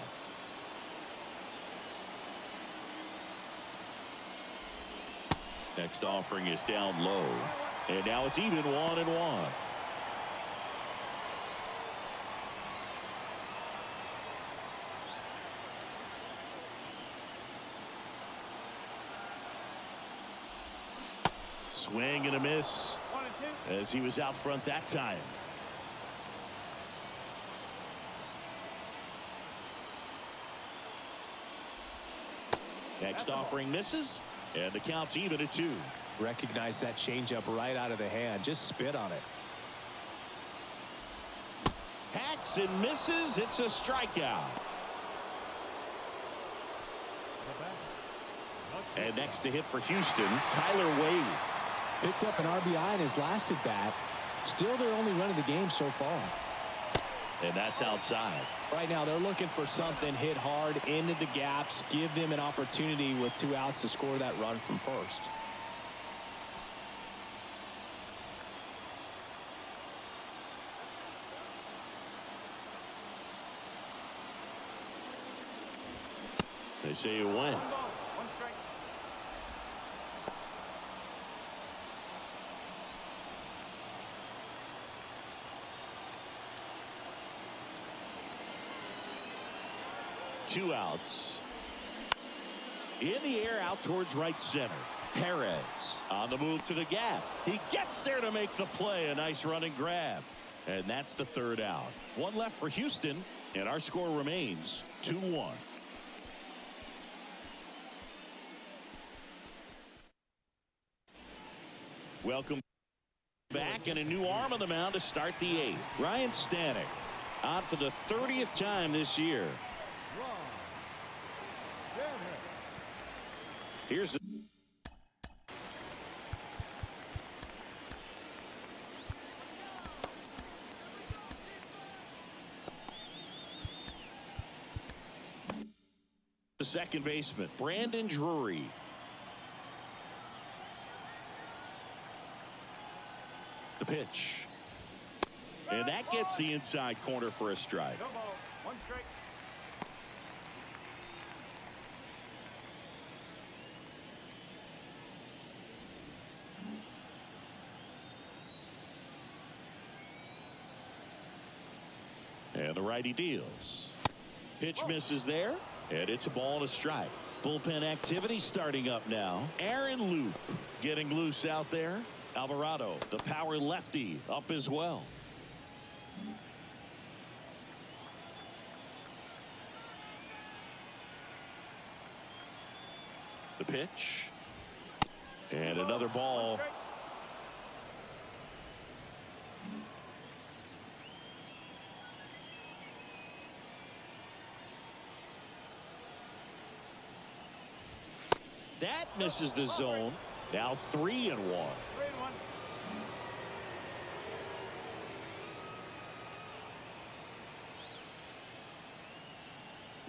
Next offering is down low, and now it's even 1-1. Swing and a miss as he was out front that time. Next offering misses, and the count's even at 2. Recognize that changeup right out of the hand. Just spit on it. Hacks and misses. It's a strikeout. And next to hit for Houston, Tyler Wade. Picked up an RBI in his last at bat. Still their only run of the game so far. And that's outside. Right now they're looking for something hit hard into the gaps. Give them an opportunity with 2 outs to score that run from first. They say you win. 1 ball, 1 strike. Two outs. In the air out towards right center. Perez on the move to the gap. He gets there to make the play. A nice running grab. And that's the 3rd out. 1 left for Houston, and our score remains 2-1. Welcome back, and a new arm on the mound to start the 8th. Ryan Stanek on for the 30th time this year. Here's the second baseman, Brandon Drury. The pitch. And that gets the inside corner for a strike. No ball, 1 strike. And the righty deals. Pitch misses there, and it's a ball and a strike. Bullpen activity starting up now. Aaron Loop getting loose out there. Alvarado, the power lefty, up as well. The pitch. And another ball. That misses the zone. Now 3-1. 3-1.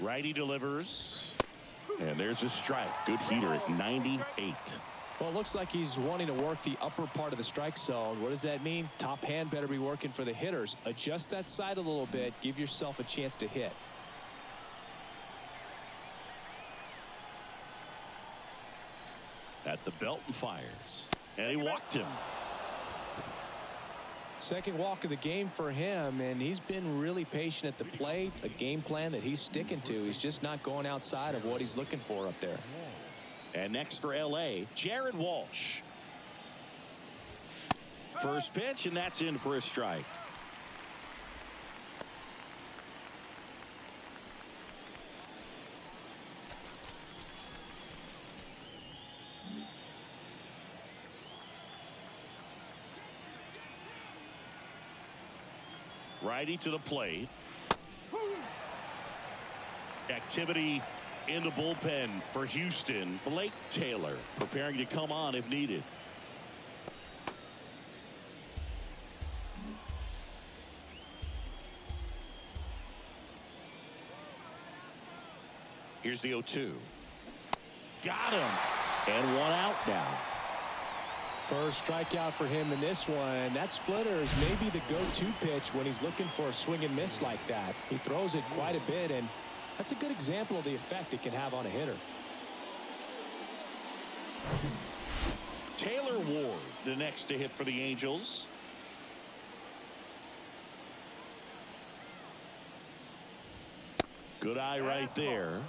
Righty delivers. And there's a strike. Good heater at 98. Well, it looks like he's wanting to work the upper part of the strike zone. What does that mean? Top hand better be working for the hitters. Adjust that side a little bit. Give yourself a chance to hit. At the belt and fires. And he walked him. Second walk of the game for him, and he's been really patient at the plate. A game plan that he's sticking to. He's just not going outside of what he's looking for up there. And next for L.A., Jared Walsh. First pitch, and that's in for a strike. Righty to the plate. Activity in the bullpen for Houston. Blake Taylor preparing to come on if needed. Here's the 0-2. Got him. And 1 out now. First strikeout for him in this one. That splitter is maybe the go-to pitch when he's looking for a swing and miss like that. He throws it quite a bit, and that's a good example of the effect it can have on a hitter. Taylor Ward, the next to hit for the Angels. Good eye right there.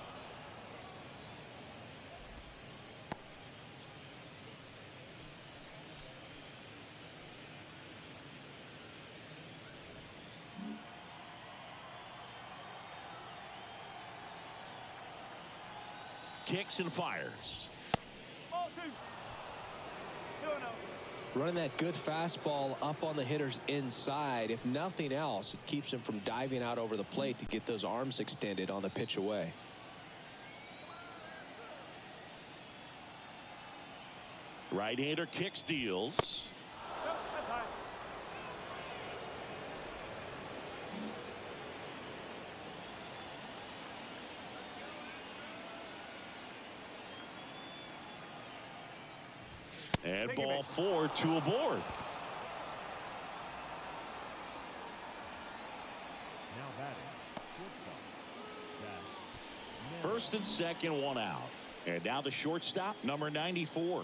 kicks and fires. Ball two. 2-0. Running that good fastball up on the hitter's inside. If nothing else, it keeps him from diving out over the plate to get those arms extended on the pitch away. Right-hander kicks, deals. Nope, that's high. And Take it ball back. 4, 2 aboard. Now batting, shortstop, Zach. First and second, 1 out. And now the shortstop, number 94.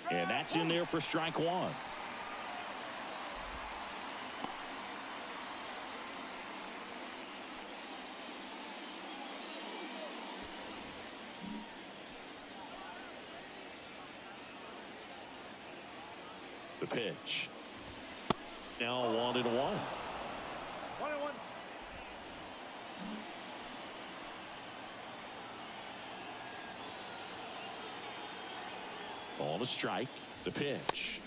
And that's in there for strike 1. The pitch. Now 1-1. 1-1. Ball to strike. The pitch.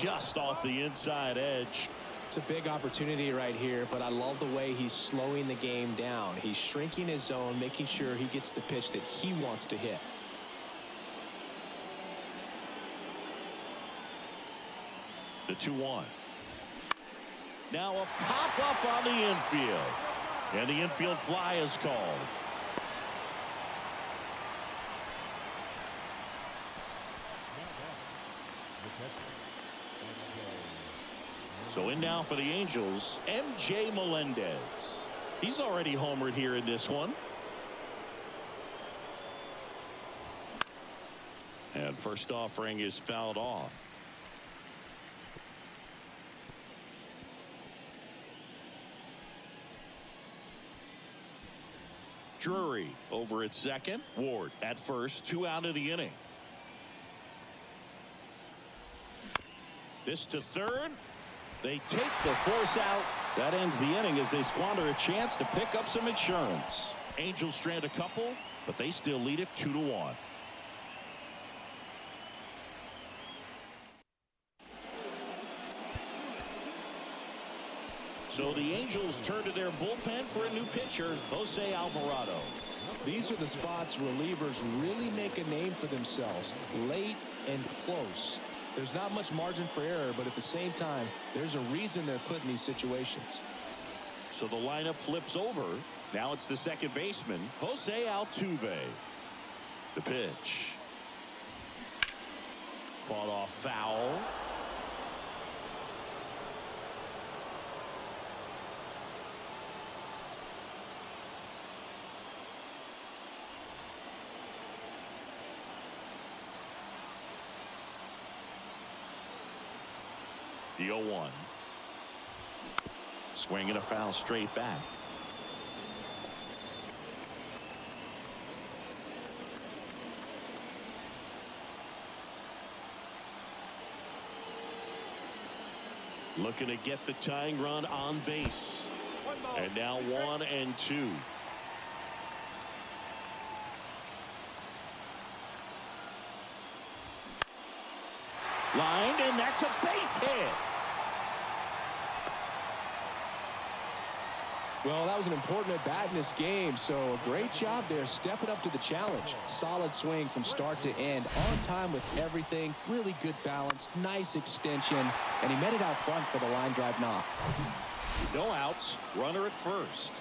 Just off the inside edge. It's a big opportunity right here, but I love the way he's slowing the game down. He's shrinking his zone, making sure he gets the pitch that he wants to hit. The 2-1. Now a pop-up on the infield. And the infield fly is called. So in now for the Angels, M.J. Melendez. He's already homered here in this one. And first offering is fouled off. Drury over at second. Ward at first. 2 out of the inning. This to third. They take the force out. That ends the inning as they squander a chance to pick up some insurance. Angels strand a couple, but they still lead it 2-1. So the Angels turn to their bullpen for a new pitcher, Jose Alvarado. These are the spots relievers really make a name for themselves, late and close. There's not much margin for error, but at the same time, there's a reason they're put in these situations. So the lineup flips over. Now it's the second baseman, Jose Altuve. The pitch. Fought off foul. The 0-1. Swing and a foul straight back. Looking to get the tying run on base. And now 1-2. Lined, and that's a base hit. Well, that was an important at bat in this game, so a great job there stepping up to the challenge. Solid swing from start to end, on time with everything, really good balance, nice extension, and he met it out front for the line drive knock. No outs, runner at first.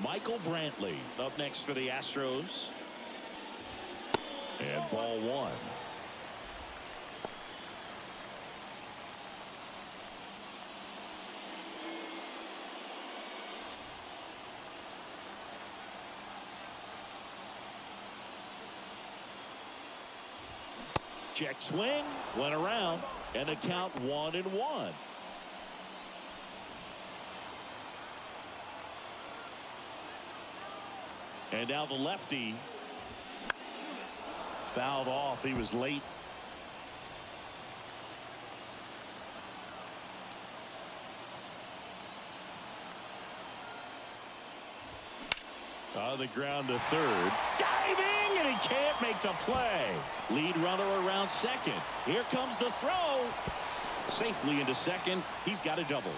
Michael Brantley up next for the Astros. And ball 1. Check swing, went around, and a count 1-1. And now the lefty fouled off. He was late. On the ground to third. Diving, and he can't make the play. Lead runner around second. Here comes the throw. Safely into second. He's got a double.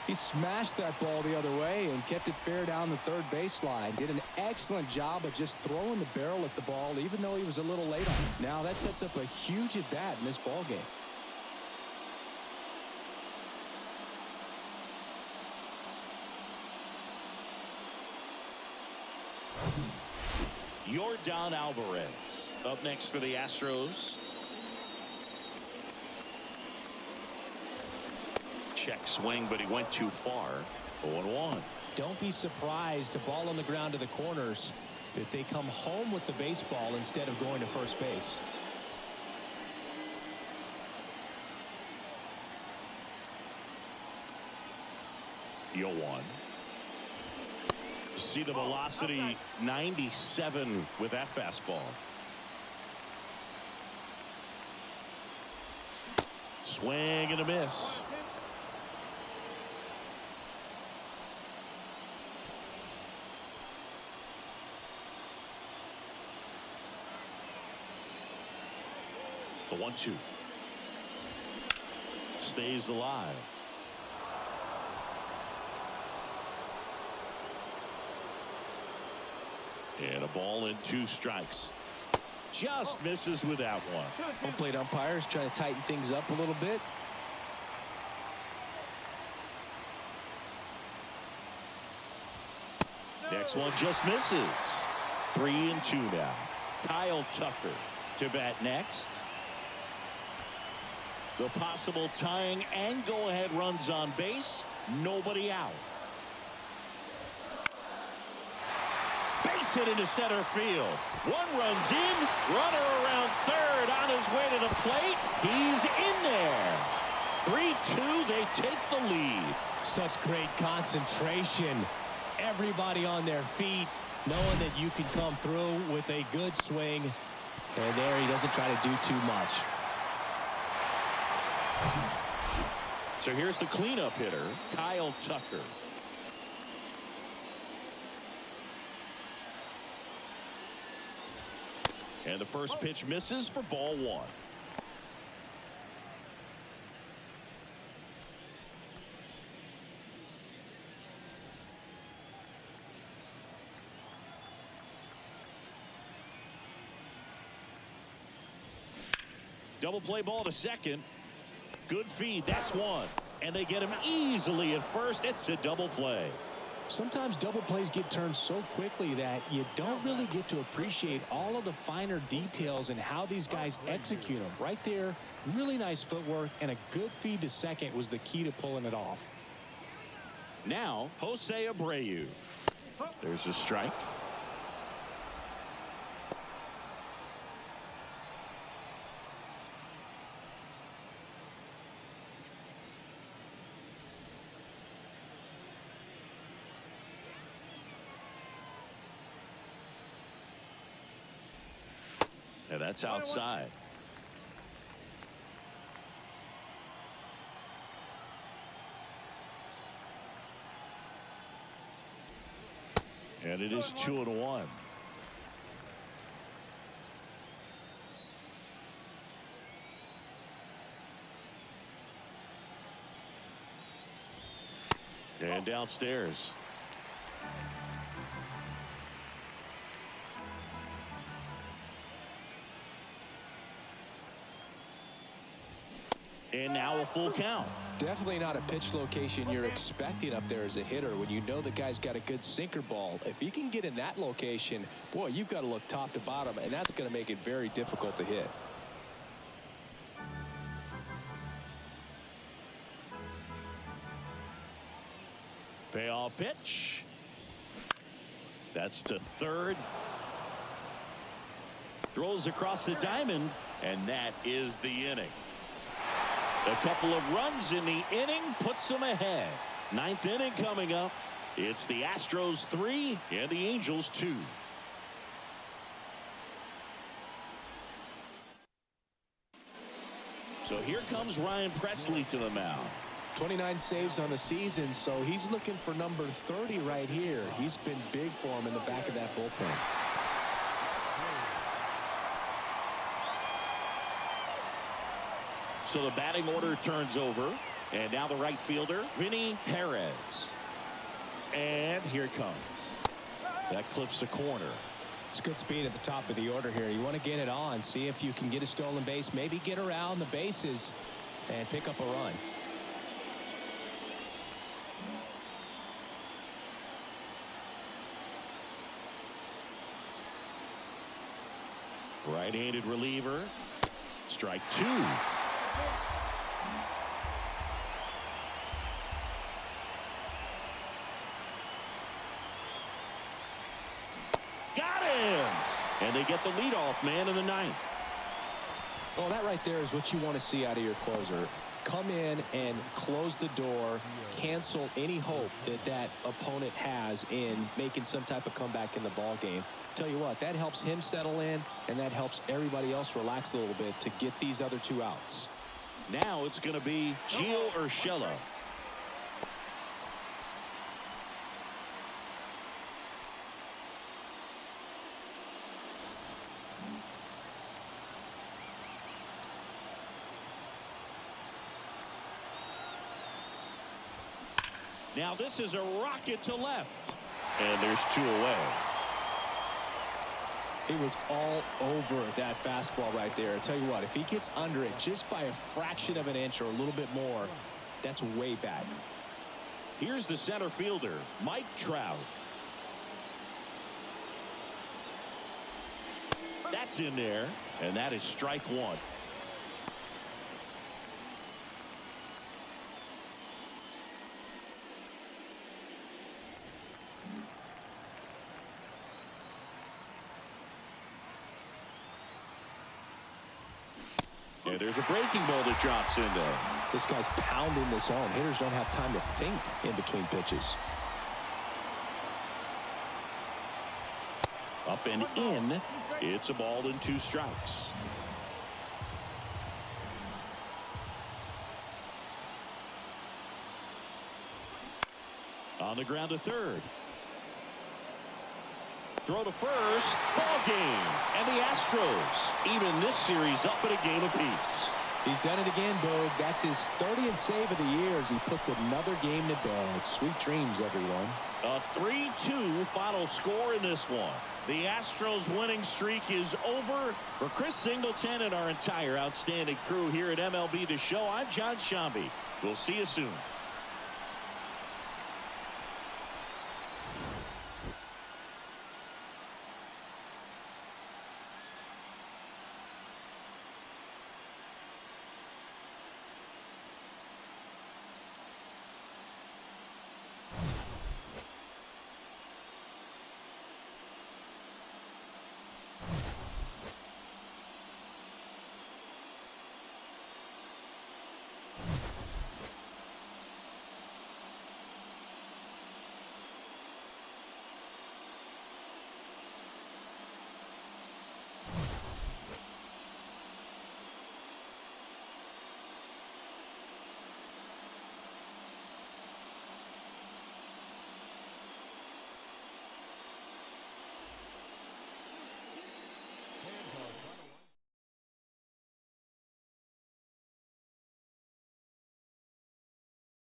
He smashed that ball the other way and kept it fair down the third baseline. Did an excellent job of just throwing the barrel at the ball, even though he was a little late on it. Now that sets up a huge at-bat in this ball game. Yordan Alvarez up next for the Astros. Check swing, but he went too far. 0-1. Don't be surprised to ball on the ground to the corners if they come home with the baseball instead of going to first base. Yo one. See the velocity 97 with that fastball. Swing and a miss. The 1-2 stays alive. And a ball and 2 strikes. Just misses with that one. Home plate umpires trying to tighten things up a little bit. Next one just misses. 3-2 now. Kyle Tucker to bat next. The possible tying and go-ahead runs on base. Nobody out. Base hit into center field. One runs in. Runner around third on his way to the plate. He's in there. 3-2. They take the lead. Such great concentration. Everybody on their feet, knowing that you can come through with a good swing. And there he doesn't try to do too much. So here's the cleanup hitter, Kyle Tucker. And the first pitch misses for ball 1. Double play ball to second. Good feed. That's 1. And they get him easily at first. It's a double play. Sometimes double plays get turned so quickly that you don't really get to appreciate all of the finer details and how these guys execute them. Right there, really nice footwork, and a good feed to second was the key to pulling it off. Now, Jose Abreu. There's a strike. And that's outside. And it is 2-1. And downstairs. And now a full count. Definitely not a pitch location you're expecting up there as a hitter when you know the guy's got a good sinker ball. If he can get in that location, boy, you've got to look top to bottom, and that's going to make it very difficult to hit. Payoff pitch. That's to third. Throws across the diamond, and that is the inning. A couple of runs in the inning puts them ahead. 9th inning coming up. It's the Astros 3 and the Angels 2. So here comes Ryan Presley to the mound. 29 saves on the season, so he's looking for number 30 right here. He's been big for him in the back of that bullpen. So the batting order turns over. And now the right fielder, Vinny Perez. And here it comes. That clips the corner. It's good speed at the top of the order here. You want to get it on, see if you can get a stolen base, maybe get around the bases and pick up a run. Right-handed reliever. Strike two. Got him! And they get the leadoff man in the ninth. Well, that right there is what you want to see out of your closer. Come in and close the door, cancel any hope that that opponent has in making some type of comeback in the ball game. Tell you what, that helps him settle in, and that helps everybody else relax a little bit to get these other two outs. Now it's going to be Gio Urshela. Now this is a rocket to left. And there's two away. It was all over that fastball right there. I tell you what, if he gets under it just by a fraction of an inch or a little bit more, that's way back. Here's the center fielder, Mike Trout. That's in there, and that is strike one. And there's a breaking ball that drops in there. This guy's pounding the zone. Hitters don't have time to think in between pitches. Up and in. It's a ball and two strikes. On the ground to third. Throw to first. Ball game. And the Astros even this series up at a game apiece. He's done it again, Boog. That's his 30th save of the year as he puts another game to bed. Sweet dreams, everyone. A 3-2 final score in this one. The Astros winning streak is over. For Chris Singleton and our entire outstanding crew here at MLB The Show, I'm John Shambi. We'll see you soon.